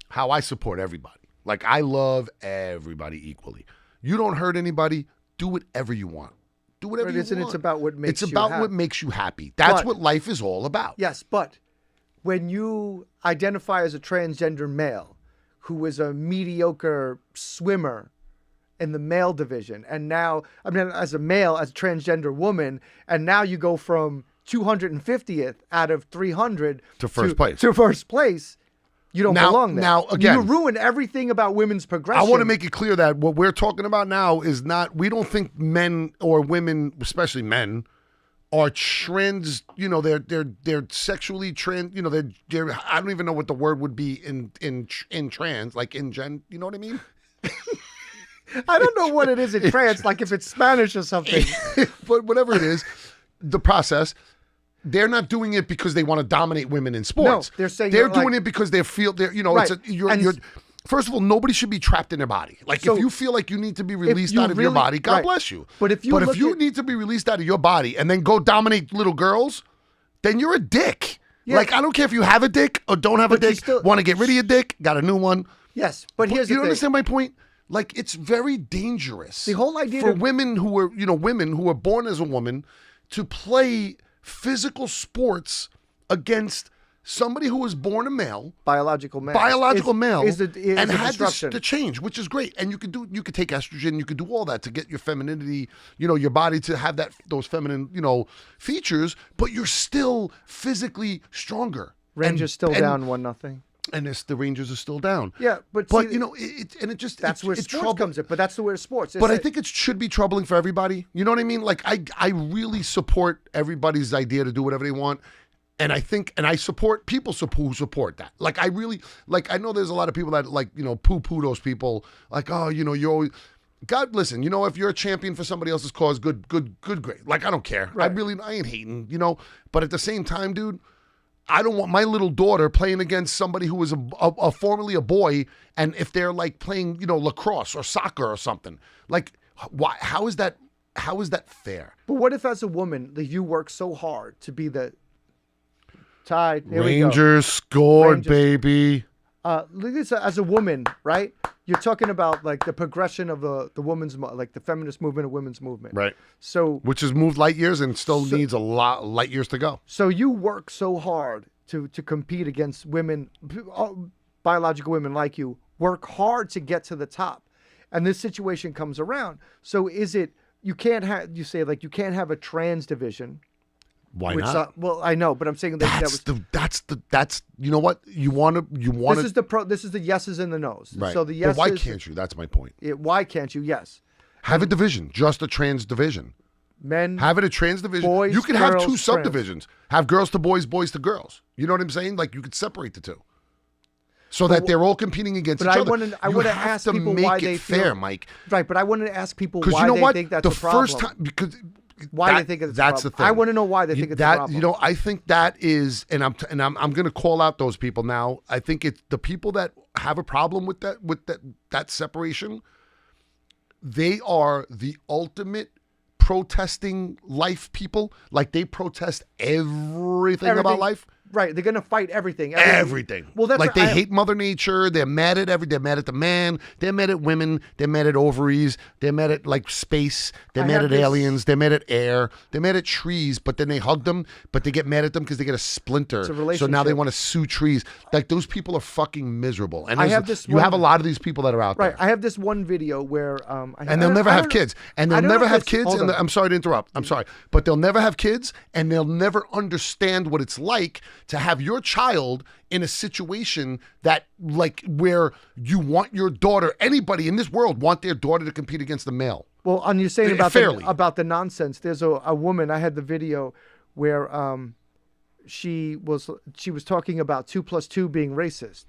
Speaker 1: how I support everybody. Like, I love everybody equally. You don't hurt anybody, do whatever you want. Do whatever you want.
Speaker 2: It's about what makes you
Speaker 1: what makes you happy. That's what life is all about.
Speaker 2: Yes, but when you identify as a transgender male who is a mediocre swimmer in the male division, and now, as a male, as a transgender woman, and now you go from 250th out of 300
Speaker 1: To first place.
Speaker 2: To first place. You don't belong there.
Speaker 1: Now, again,
Speaker 2: you ruin everything about women's progression.
Speaker 1: I want to make it clear that what we're talking about now is not, we don't think men or women, especially men, are trans, they're sexually trans, they're I don't even know what the word would be in trans, like in gen, you know what I mean?
Speaker 2: I don't know what it is in trans, like if it's Spanish or something.
Speaker 1: But whatever it is, the process, they're not doing it because they want to dominate women in sports.
Speaker 2: No, they're saying
Speaker 1: they're doing it because they feel
Speaker 2: Right.
Speaker 1: you're first of all, nobody should be trapped in their body. Like,
Speaker 2: So,
Speaker 1: if you feel like you need to be released
Speaker 2: you
Speaker 1: out of your
Speaker 2: really-
Speaker 1: body, God
Speaker 2: right.
Speaker 1: bless you.
Speaker 2: But if you
Speaker 1: need to be released out of your body and then go dominate little girls, then you're a dick.
Speaker 2: Yeah.
Speaker 1: Like, I don't care if you have a dick or don't have a
Speaker 2: But you
Speaker 1: dick.
Speaker 2: still-
Speaker 1: Want to get rid of your dick? Got a new one.
Speaker 2: Yes, but here's the
Speaker 1: You
Speaker 2: thing.
Speaker 1: understand my point? Like, it's very dangerous.
Speaker 2: The whole idea
Speaker 1: for
Speaker 2: of-
Speaker 1: women who are born as a woman to play physical sports against somebody who was born a male,
Speaker 2: biological male.
Speaker 1: is
Speaker 2: and
Speaker 1: had
Speaker 2: disruption.
Speaker 1: the change, which is great. And you could take estrogen, you could do all that to get your femininity, your body to have those feminine, features, but you're still physically stronger.
Speaker 2: Rangers still down 1-0.
Speaker 1: And the Rangers are still down.
Speaker 2: Yeah, but
Speaker 1: see,
Speaker 2: that's where sports comes in. But that's the way sports.
Speaker 1: But I think it should be troubling for everybody. You know what I mean? Like, I really support everybody's idea to do whatever they want. And I support people who support that. Like, I really, I know there's a lot of people that, poo-poo those people. Like, oh, you're always, God, listen, you know, if you're a champion for somebody else's cause, good, great. Like, I don't care.
Speaker 2: Right.
Speaker 1: I ain't hating, you know. But at the same time, dude, I don't want my little daughter playing against somebody who was a formerly a boy, and if they're like playing, you know, lacrosse or soccer or something. Like, why? How is that fair?
Speaker 2: But what if, as a woman, that you work so hard to be the tied? Here we go.
Speaker 1: Rangers scored,
Speaker 2: Rangers.
Speaker 1: baby.
Speaker 2: Look at this, as a woman, right? You're talking about like the progression of the women's, like the feminist movement, and women's movement,
Speaker 1: Right.
Speaker 2: So,
Speaker 1: Which has moved light years and still needs a lot light years to go.
Speaker 2: so you work so hard to compete against women, biological women like you, work hard to get to the top, and this situation comes around. So is it you can't have? You say like you can't have a trans division.
Speaker 1: Why
Speaker 2: Which,
Speaker 1: not?
Speaker 2: well, I know, but I'm saying that
Speaker 1: That's you know what you want to.
Speaker 2: This is the yeses and the nos.
Speaker 1: Right.
Speaker 2: So the yeses.
Speaker 1: But why can't you? That's my point.
Speaker 2: Why can't you? Yes.
Speaker 1: Have a division, just a trans division.
Speaker 2: Men.
Speaker 1: Have it a trans division.
Speaker 2: Boys,
Speaker 1: You could have
Speaker 2: girls,
Speaker 1: two
Speaker 2: trans.
Speaker 1: subdivisions. Have girls to boys, boys to girls. You know what I'm saying? Like you could separate the two, so that they're all competing against each other.
Speaker 2: I
Speaker 1: You
Speaker 2: want to
Speaker 1: have
Speaker 2: ask
Speaker 1: to
Speaker 2: people
Speaker 1: make
Speaker 2: why
Speaker 1: it
Speaker 2: they
Speaker 1: fair,
Speaker 2: feel,
Speaker 1: Mike.
Speaker 2: Right, but I wanted to ask people
Speaker 1: Because
Speaker 2: why
Speaker 1: you know
Speaker 2: they
Speaker 1: what?
Speaker 2: think that's
Speaker 1: The
Speaker 2: a problem.
Speaker 1: first time, because
Speaker 2: Why they think it's a
Speaker 1: that's
Speaker 2: problem.
Speaker 1: the thing.
Speaker 2: I want to know why they think it's a problem.
Speaker 1: You know, I think that is, and I'm going to call out those people now. I think it's the people that have a problem with that separation. They are the ultimate protesting life people. Like they protest everything about life.
Speaker 2: Right, they're gonna fight everything.
Speaker 1: Everything.
Speaker 2: Well, that's
Speaker 1: like
Speaker 2: what
Speaker 1: they hate Mother Nature. They're mad at They're mad at the man. They're mad at women. They're mad at ovaries. They're mad at like space. They're mad at aliens. They're mad at air. They're mad at trees. But then they hug them. But they get mad at them because they get a splinter.
Speaker 2: It's a
Speaker 1: So now
Speaker 2: relationship.
Speaker 1: they want to sue trees. Like those people are fucking miserable. And
Speaker 2: I
Speaker 1: there's-
Speaker 2: have this
Speaker 1: you
Speaker 2: one-
Speaker 1: have a lot of these people that are out
Speaker 2: Right,
Speaker 1: there.
Speaker 2: I have this one video where
Speaker 1: And they'll never have kids. And they'll never have kids.
Speaker 2: Hold on.
Speaker 1: I'm sorry to interrupt. I'm sorry. But they'll never have kids and they'll never understand what it's like to have your child in a situation that like where you want your daughter, anybody in this world want their daughter to compete against the male.
Speaker 2: Well, and you're saying about
Speaker 1: Fairly.
Speaker 2: about the nonsense. There's a woman. I had the video where she was talking about 2 + 2 being racist,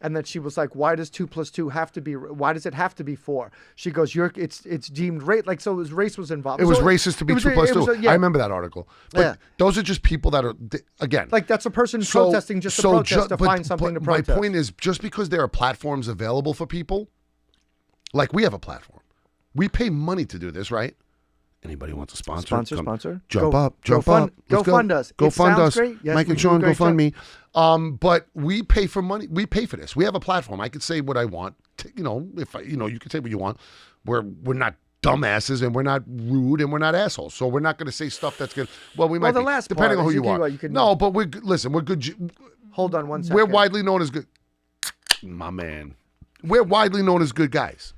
Speaker 2: and then she was like, "Why does 2 + 2 have to be? Why does it have to be 4?" She goes, it's deemed race, like so. It was race was involved.
Speaker 1: It was
Speaker 2: So
Speaker 1: racist to be 2 + 2.
Speaker 2: yeah.
Speaker 1: I remember that article. But
Speaker 2: Yeah.
Speaker 1: those are just people that are again.
Speaker 2: Like that's a person protesting just to protest to find something to protest.
Speaker 1: My point is, just because there are platforms available for people, like we have a platform, we pay money to do this, right? Anybody wants a sponsor?
Speaker 2: Sponsor.
Speaker 1: Jump
Speaker 2: Go-
Speaker 1: up.
Speaker 2: go fund- go fund us.
Speaker 1: Go
Speaker 2: It
Speaker 1: fund
Speaker 2: sounds
Speaker 1: us.
Speaker 2: great. Yes,
Speaker 1: Mike
Speaker 2: we
Speaker 1: and
Speaker 2: do a
Speaker 1: Sean, go
Speaker 2: great
Speaker 1: fund me. But we pay for money. We pay for this. We have a platform. I could say what I want. You know, you can say what you want. We're not dumbasses and we're not rude and we're not assholes. So we're not going to say stuff that's good. Well, we might
Speaker 2: the
Speaker 1: be,
Speaker 2: last
Speaker 1: depending
Speaker 2: part
Speaker 1: on who
Speaker 2: is
Speaker 1: you are.
Speaker 2: you can-
Speaker 1: No, but we're listen. We're good.
Speaker 2: Hold on one second.
Speaker 1: We're widely known as good. My man. We're widely known as good guys.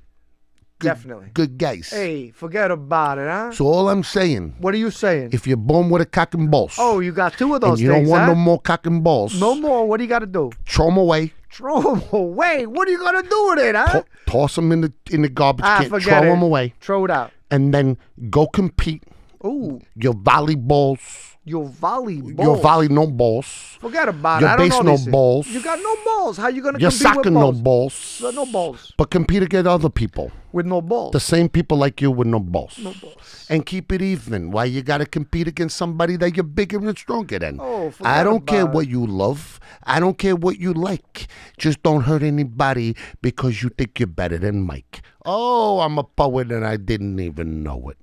Speaker 2: Definitely.
Speaker 1: Good guys.
Speaker 2: Hey, forget about it, huh?
Speaker 1: So all I'm saying,
Speaker 2: What are you saying?
Speaker 1: if you're born with a cock and balls,
Speaker 2: Oh, you got 2 of
Speaker 1: and
Speaker 2: those
Speaker 1: you
Speaker 2: things,
Speaker 1: don't want
Speaker 2: huh?
Speaker 1: no more cock and balls,
Speaker 2: No more. What do you got to do?
Speaker 1: throw them away.
Speaker 2: Throw them away. What are you gonna do with it, huh?
Speaker 1: Toss them in the garbage can.
Speaker 2: Forget
Speaker 1: Throw
Speaker 2: it.
Speaker 1: them away,
Speaker 2: Throw it out.
Speaker 1: and then go compete.
Speaker 2: Ooh,
Speaker 1: Your volleyballs,
Speaker 2: your volleyball.
Speaker 1: your volley no balls,
Speaker 2: Forget about
Speaker 1: your
Speaker 2: it. I don't
Speaker 1: base
Speaker 2: know
Speaker 1: no
Speaker 2: these things.
Speaker 1: balls.
Speaker 2: You got no balls. How you gonna
Speaker 1: your
Speaker 2: compete
Speaker 1: soccer
Speaker 2: with
Speaker 1: no
Speaker 2: balls?
Speaker 1: balls,
Speaker 2: No balls.
Speaker 1: but compete against other people.
Speaker 2: With no balls.
Speaker 1: The same people like you with no balls.
Speaker 2: No balls.
Speaker 1: And keep it even. Why you got to compete against somebody that you're bigger and stronger than?
Speaker 2: Oh,
Speaker 1: I
Speaker 2: forget
Speaker 1: don't care
Speaker 2: about
Speaker 1: what
Speaker 2: it.
Speaker 1: you love. I don't care what you like. Just don't hurt anybody because you think you're better than Mike. Oh, I'm a poet and I didn't even know it.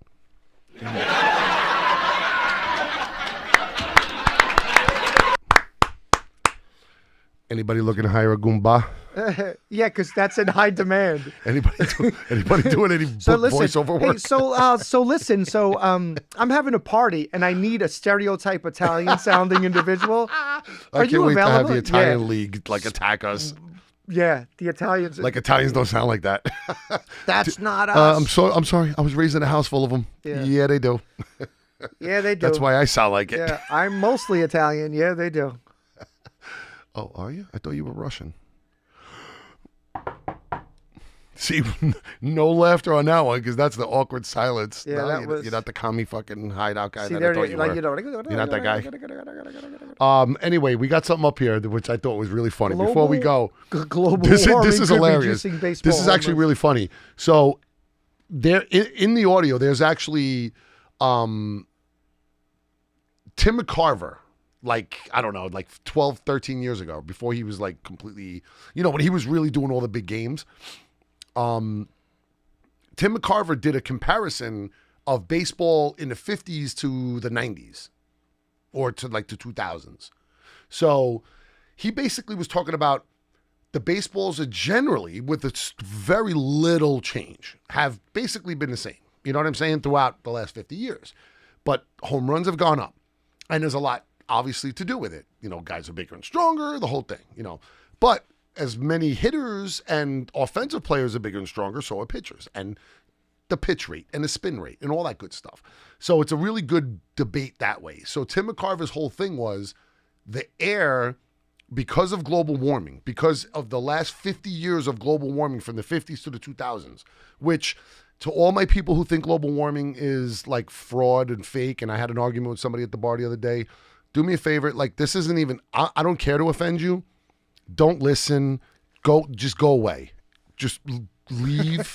Speaker 1: Anybody looking to hire a Goomba?
Speaker 2: Yeah, because that's in high demand.
Speaker 1: Anybody doing any
Speaker 2: So listen,
Speaker 1: voiceover work?
Speaker 2: hey, so listen. So I'm having a party and I need a stereotype Italian sounding individual.
Speaker 1: I
Speaker 2: Are
Speaker 1: can't
Speaker 2: you
Speaker 1: wait to have
Speaker 2: available?
Speaker 1: the Italian
Speaker 2: Yeah.
Speaker 1: league like attack us.
Speaker 2: Yeah, the Italians.
Speaker 1: Like Italians don't sound like that.
Speaker 2: that's not us.
Speaker 1: I'm sorry. I was raised in a house full of them.
Speaker 2: Yeah.
Speaker 1: Yeah, they do.
Speaker 2: Yeah, they do.
Speaker 1: That's why I sound like it.
Speaker 2: Yeah, I'm mostly Italian. Yeah, they do.
Speaker 1: Oh, are you? I thought you were Russian. See, no laughter on that one because that's the awkward silence.
Speaker 2: Yeah,
Speaker 1: No,
Speaker 2: that
Speaker 1: you're
Speaker 2: was-
Speaker 1: not the commie fucking hideout guy
Speaker 2: See,
Speaker 1: that I
Speaker 2: there,
Speaker 1: thought you
Speaker 2: like
Speaker 1: were.
Speaker 2: you know,
Speaker 1: You're not that guy. Anyway, we got something up here which I thought was really funny. Before we go,
Speaker 2: global
Speaker 1: this
Speaker 2: warming
Speaker 1: is
Speaker 2: could be
Speaker 1: hilarious.
Speaker 2: juicing baseball
Speaker 1: This is actually
Speaker 2: home
Speaker 1: really funny. So there in the audio, there's actually Tim McCarver, like, I don't know, like 12, 13 years ago, before he was like completely, when he was really doing all the big games. Tim McCarver did a comparison of baseball in the 50s to the 90s or to like the 2000s. So he basically was talking about the baseballs are generally, with very little change, have basically been the same. You know what I'm saying? Throughout the last 50 years. But home runs have gone up. And there's a lot, obviously, to do with it. Guys are bigger and stronger, the whole thing, But as many hitters and offensive players are bigger and stronger, so are pitchers. And the pitch rate and the spin rate and all that good stuff. So it's a really good debate that way. So Tim McCarver's whole thing was the air, because of global warming, because of the last 50 years of global warming from the 50s to the 2000s, which to all my people who think global warming is like fraud and fake, and I had an argument with somebody at the bar the other day, do me a favor, like this isn't even, I don't care to offend you. Don't listen. Just go away. Just leave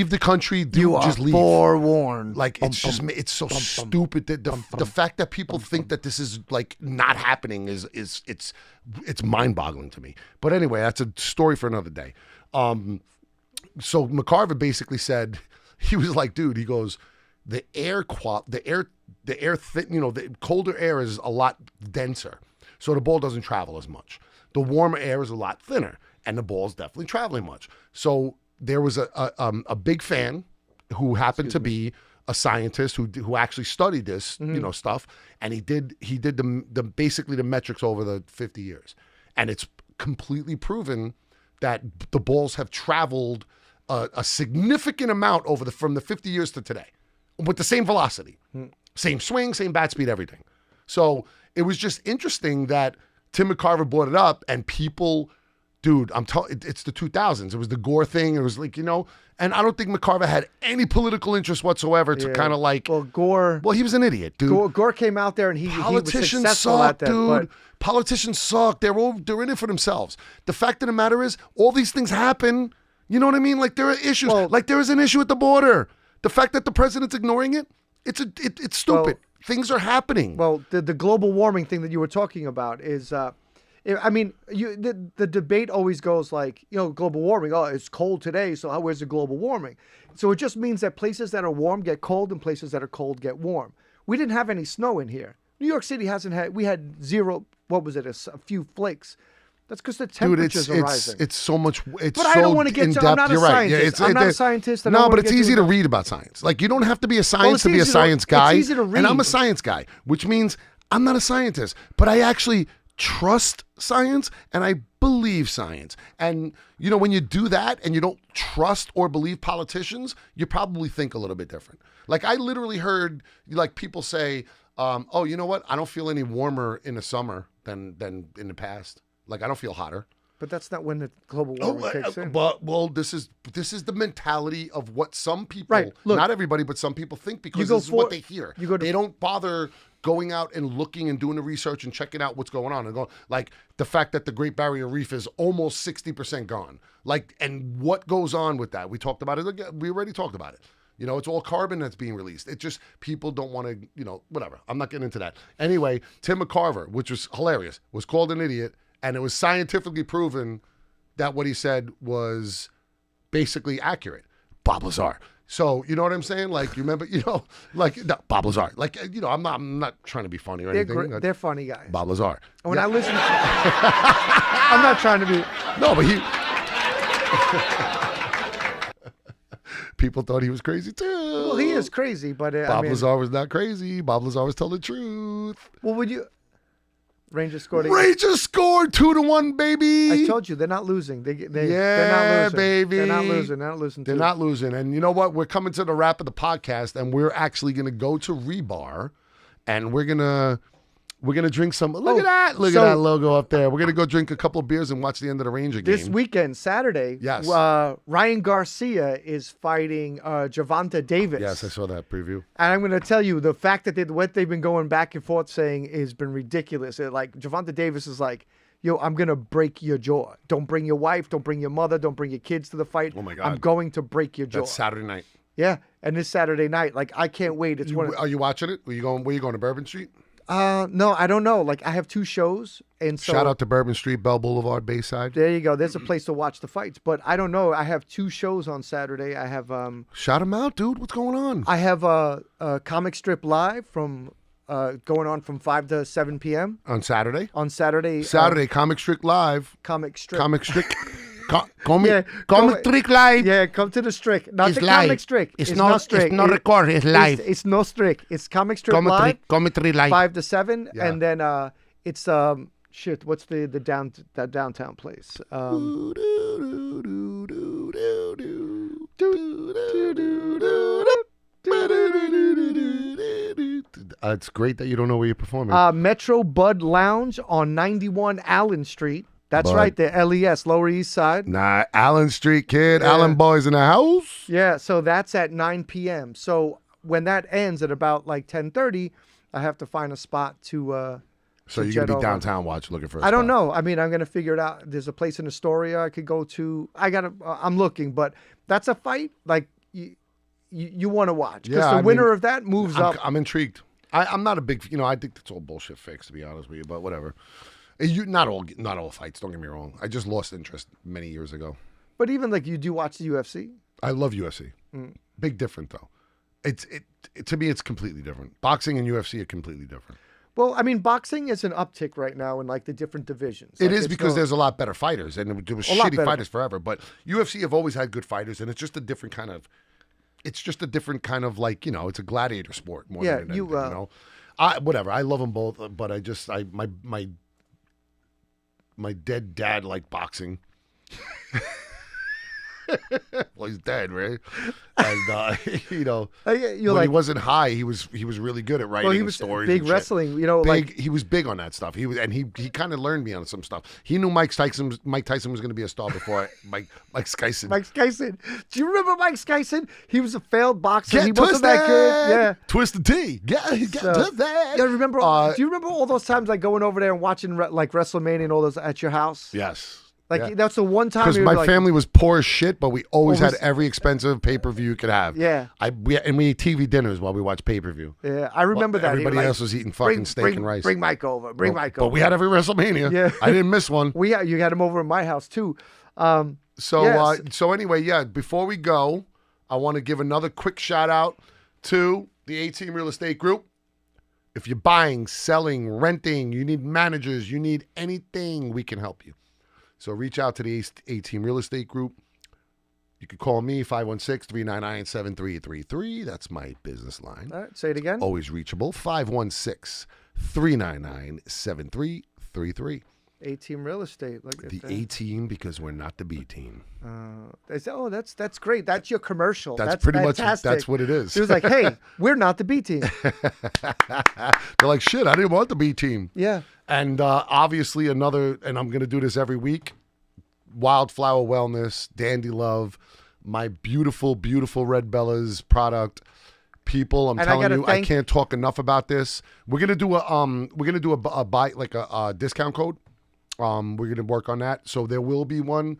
Speaker 1: the country. Just leave.
Speaker 2: Forewarned.
Speaker 1: Like it's so stupid that the fact that people think that this is like not happening is it's mind-boggling to me. But anyway, that's a story for another day. So McCarver basically said, he was like, dude, he goes, the colder air is a lot denser, so the ball doesn't travel as much. The warmer air is a lot thinner, and the ball's definitely traveling much. So there was a big fan who happened to be a scientist who actually studied this, stuff, and he did the basically the metrics over the 50 years, and it's completely proven that the balls have traveled a significant amount from the 50 years to today, with the same velocity, same swing, same bat speed, everything. So it was just interesting that Tim McCarver brought it up, and people, dude, it's the 2000s. It was the Gore thing. It was like, and I don't think McCarver had any political interest whatsoever to kind of like.
Speaker 2: Well, Gore.
Speaker 1: Well, he was an idiot, dude.
Speaker 2: Gore came out there and he was successful
Speaker 1: suck,
Speaker 2: at that.
Speaker 1: Dude.
Speaker 2: But
Speaker 1: Politicians suck. They're in it for themselves. The fact of the matter is, all these things happen. You know what I mean? Like there are issues. Like there is an issue at the border. The fact that the president's ignoring it, it's stupid. Well, things are happening.
Speaker 2: Well, the global warming thing that you were talking about is, the debate always goes like, global warming. Oh, it's cold today, so where's the global warming? So it just means that places that are warm get cold and places that are cold get warm. We didn't have any snow in here. New York City we had zero, what was it, a few flakes. That's because the temperatures are rising.
Speaker 1: It's so much. But
Speaker 2: I don't want to get to. I'm not a scientist. I'm not a scientist.
Speaker 1: No, but it's easy to read about science. Like you don't have to be a science to be a science guy.
Speaker 2: It's easy to read.
Speaker 1: And I'm a science guy, which means I'm not a scientist, but I actually trust science and I believe science. And when you do that and you don't trust or believe politicians, you probably think a little bit different. Like I literally heard like people say, "Oh, you know what? I don't feel any warmer in the summer than in the past." Like I don't feel hotter.
Speaker 2: But that's not when the global warming kicks in.
Speaker 1: Well, this is the mentality of what some people, right. Look, not everybody, but some people think because this is what they hear. They don't bother going out and looking and doing the research and checking out what's going on and going like the fact that the Great Barrier Reef is almost 60% gone. Like, and what goes on with that? We talked about it. We already talked about it. It's all carbon that's being released. It just, people don't want to, whatever. I'm not getting into that. Anyway, Tim McCarver, which was hilarious, was called an idiot. And it was scientifically proven that what he said was basically accurate. Bob Lazar. So, you know what I'm saying? Like, you remember, Bob Lazar. Like, I'm not trying to be funny or anything.
Speaker 2: They're funny guys.
Speaker 1: Bob Lazar.
Speaker 2: And when I listen to I'm not trying to be.
Speaker 1: No, but people thought he was crazy too.
Speaker 2: Well, he is crazy, but
Speaker 1: Bob Lazar was not crazy. Bob Lazar was telling the truth.
Speaker 2: Well, would you... Rangers scored
Speaker 1: 2-1, baby.
Speaker 2: I told you they're not losing. They're not losing,
Speaker 1: baby.
Speaker 2: They're not losing. They're not losing.
Speaker 1: And you know what? We're coming to the wrap of the podcast, and we're actually going to go to Rebar, and we're gonna drink some. Look at that! Look at that logo up there. We're gonna go drink a couple of beers and watch the end of the Ranger game
Speaker 2: this weekend, Saturday.
Speaker 1: Yes.
Speaker 2: Ryan Garcia is fighting Gervonta Davis.
Speaker 1: Yes, I saw that preview.
Speaker 2: And I'm going to tell you, the fact that what they've been going back and forth saying has been ridiculous. Like Gervonta Davis is like, "Yo, I'm going to break your jaw. Don't bring your wife. Don't bring your mother. Don't bring your kids to the fight.
Speaker 1: Oh my God.
Speaker 2: I'm going to break your jaw."
Speaker 1: That's Saturday night.
Speaker 2: Yeah, and this Saturday night, like I can't wait. It's one.
Speaker 1: Are you watching it? Where you going to Bourbon Street?
Speaker 2: No, I don't know. Like I have 2 shows, and so
Speaker 1: Shout out to Bourbon Street, Bell Boulevard, Bayside.
Speaker 2: there you go. There's a place to watch the fights, but I don't know. I have 2 shows on Saturday. I have
Speaker 1: Shout him out, dude. What's going on?
Speaker 2: a comic strip live from going on from 5 to 7 p.m.
Speaker 1: On Saturday?
Speaker 2: on Saturday.
Speaker 1: Saturday, Comic Strip Live.
Speaker 2: Comic strip.
Speaker 1: Comic Strip.
Speaker 2: Yeah,
Speaker 1: Comic
Speaker 2: come-
Speaker 1: Strip Live.
Speaker 2: Yeah, come to the strict, not
Speaker 1: It's
Speaker 2: the
Speaker 1: live.
Speaker 2: comic strict.
Speaker 1: It's not
Speaker 2: strict.
Speaker 1: It's not
Speaker 2: It-
Speaker 1: recorded. It's live.
Speaker 2: It's no strict. It's comic strip live.
Speaker 1: Cometry Live.
Speaker 2: 5 to 7,
Speaker 1: Yeah.
Speaker 2: and then it's shit. What's the downtown place?
Speaker 1: It's great that you don't know where you're performing.
Speaker 2: Metro Bud Lounge on 91 Allen Street. That's
Speaker 1: Bud.
Speaker 2: right, the LES, Lower East Side.
Speaker 1: Nah, Allen Street kid.
Speaker 2: Yeah.
Speaker 1: Allen boys in the house.
Speaker 2: Yeah, so that's at 9 p.m. So when that ends at about like 10:30, I have to find a spot to.
Speaker 1: So
Speaker 2: to
Speaker 1: you're
Speaker 2: jet
Speaker 1: gonna be
Speaker 2: over.
Speaker 1: downtown looking for a
Speaker 2: I don't
Speaker 1: spot.
Speaker 2: know. I mean, I'm gonna figure it out. There's a place in Astoria I could go to. I'm looking, but that's a fight like you want to watch because
Speaker 1: Yeah,
Speaker 2: the
Speaker 1: I
Speaker 2: winner
Speaker 1: mean,
Speaker 2: of that moves up.
Speaker 1: I'm intrigued. I'm not a big, I think that's all bullshit fix, to be honest with you, but whatever. Not all fights, don't get me wrong. I just lost interest many years ago.
Speaker 2: But even like you do watch the UFC.
Speaker 1: I love UFC. Big different though. To me it's completely different. Boxing and UFC are completely different.
Speaker 2: Well, I mean, boxing is an uptick right now in like the different divisions.
Speaker 1: It
Speaker 2: Like,
Speaker 1: is
Speaker 2: it's
Speaker 1: because
Speaker 2: no-
Speaker 1: there's a lot better fighters, and there was
Speaker 2: A lot
Speaker 1: shitty
Speaker 2: better.
Speaker 1: fighters forever. But UFC have always had good fighters, and it's just a different kind of. It's just a different kind of like it's a gladiator sport more
Speaker 2: Yeah,
Speaker 1: than
Speaker 2: you,
Speaker 1: anything. Whatever. I love them both, but my dead dad liked boxing. Well, he's dead, right? And
Speaker 2: you're
Speaker 1: when
Speaker 2: like
Speaker 1: he wasn't high, he was really good at writing
Speaker 2: well, he was
Speaker 1: stories.
Speaker 2: big
Speaker 1: and shit.
Speaker 2: wrestling.
Speaker 1: He was big on that stuff. He kind of learned me on some stuff. He knew Mike Tyson was going to be a star before Mike Tyson.
Speaker 2: Mike Skyson. Do you remember Mike Skyson? He was a failed boxer.
Speaker 1: Get
Speaker 2: He wasn't that good. Yeah.
Speaker 1: Twisted T. Get
Speaker 2: So-
Speaker 1: twisted.
Speaker 2: Yeah, remember? Do you remember all those times like going over there and watching like WrestleMania and all those at your house?
Speaker 1: Yes.
Speaker 2: Like that's the one time
Speaker 1: Because
Speaker 2: we were
Speaker 1: my
Speaker 2: like,
Speaker 1: family was poor as shit, but we always had
Speaker 2: Always-
Speaker 1: every expensive pay-per-view you could have.
Speaker 2: Yeah.
Speaker 1: We ate TV dinners while we watched pay-per-view.
Speaker 2: Yeah, I remember that. He
Speaker 1: Everybody
Speaker 2: was like,
Speaker 1: else was eating fucking steak and rice.
Speaker 2: Bring Mike over. Bring Mike over.
Speaker 1: But we had every WrestleMania.
Speaker 2: Yeah.
Speaker 1: I didn't miss one.
Speaker 2: You had him over at my house too.
Speaker 1: So
Speaker 2: Yes.
Speaker 1: so anyway, before we go, I want to give another quick shout out to the A-Team Real Estate Group. If you're buying, selling, renting, you need managers, you need anything, we can help you. So reach out to the A-Team Real Estate Group. You can call me, 516-399-7333. That's my business line.
Speaker 2: All right, say it again.
Speaker 1: Always reachable, 516-399-7333.
Speaker 2: A-Team Real Estate. Look at
Speaker 1: The
Speaker 2: that.
Speaker 1: A-Team, because we're not the B-Team.
Speaker 2: That's great. That's your commercial.
Speaker 1: That's pretty
Speaker 2: fantastic.
Speaker 1: much, that's what it is.
Speaker 2: He was like, hey, we're not the B team.
Speaker 1: They're like, shit, I didn't want the B-Team.
Speaker 2: Yeah.
Speaker 1: And obviously and I'm going to do this every week, Wildflower Wellness, Dandy Love, my beautiful, beautiful Red Bella's product. People, I'm
Speaker 2: And I
Speaker 1: telling
Speaker 2: gotta
Speaker 1: you, I can't talk enough about this. We're gonna do a buy, like a discount code. We're gonna work on that, so there will be one.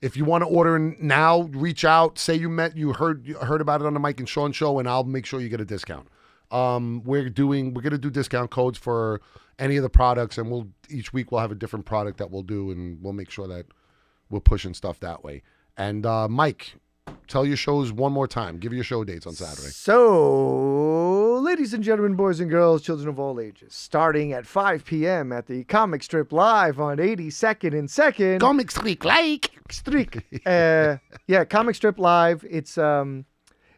Speaker 1: If you want to order now, reach out. Say you heard about it on the Mike and Sean show, and I'll make sure you get a discount. We're gonna do discount codes for any of the products, and each week we'll have a different product that we'll do, and we'll make sure that we're pushing stuff that way. And Mike, tell your shows one more time. Give your show dates on Saturday.
Speaker 2: So, ladies and gentlemen, boys and girls, children of all ages, starting at 5 p.m. at the Comic Strip Live on 82nd and 2nd.
Speaker 3: Comic Streak like.
Speaker 2: Streak. Yeah, Comic Strip Live.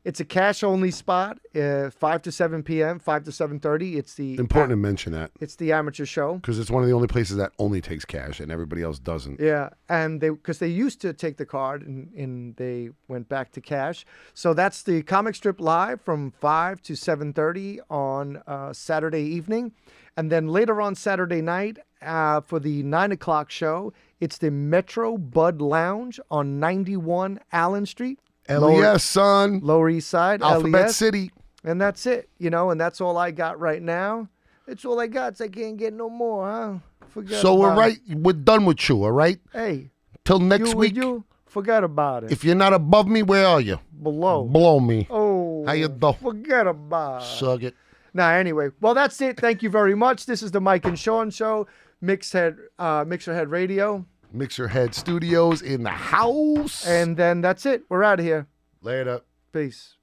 Speaker 2: It's a cash only spot. 5 to 7 p.m. 5 to 7:30. It's the
Speaker 1: Important to mention that,
Speaker 2: It's the amateur show.
Speaker 1: because it's one of the only places that only takes cash and everybody else doesn't.
Speaker 2: Yeah, and because they used to take the card and they went back to cash. So that's the Comic Strip Live from 5 to 7:30 on Saturday evening, and then later on Saturday night for the 9 o'clock show, it's the Metro Bud Lounge on 91 Allen Street.
Speaker 1: LES, son.
Speaker 2: Lower East Side,
Speaker 1: Alphabet
Speaker 2: LES.
Speaker 1: City.
Speaker 2: And that's it, and that's all I got right now. It's all I got. So I can't get no more, huh? Forget
Speaker 1: So
Speaker 2: about it.
Speaker 1: we're done with you, all right?
Speaker 2: Hey,
Speaker 1: Till next
Speaker 2: you
Speaker 1: week.
Speaker 2: with you? Forget about it.
Speaker 1: If you're not above me, where are you?
Speaker 2: Below.
Speaker 1: Below me.
Speaker 2: Oh.
Speaker 1: How you do?
Speaker 2: Forget about it.
Speaker 1: Suck it.
Speaker 2: Nah, anyway. Well, that's it. Thank you very much. This is the Mike and Sean Show. Mixerhead Radio.
Speaker 1: Mixerhead Studios in the house.
Speaker 2: And then that's it. We're out of here.
Speaker 1: Later.
Speaker 2: Peace.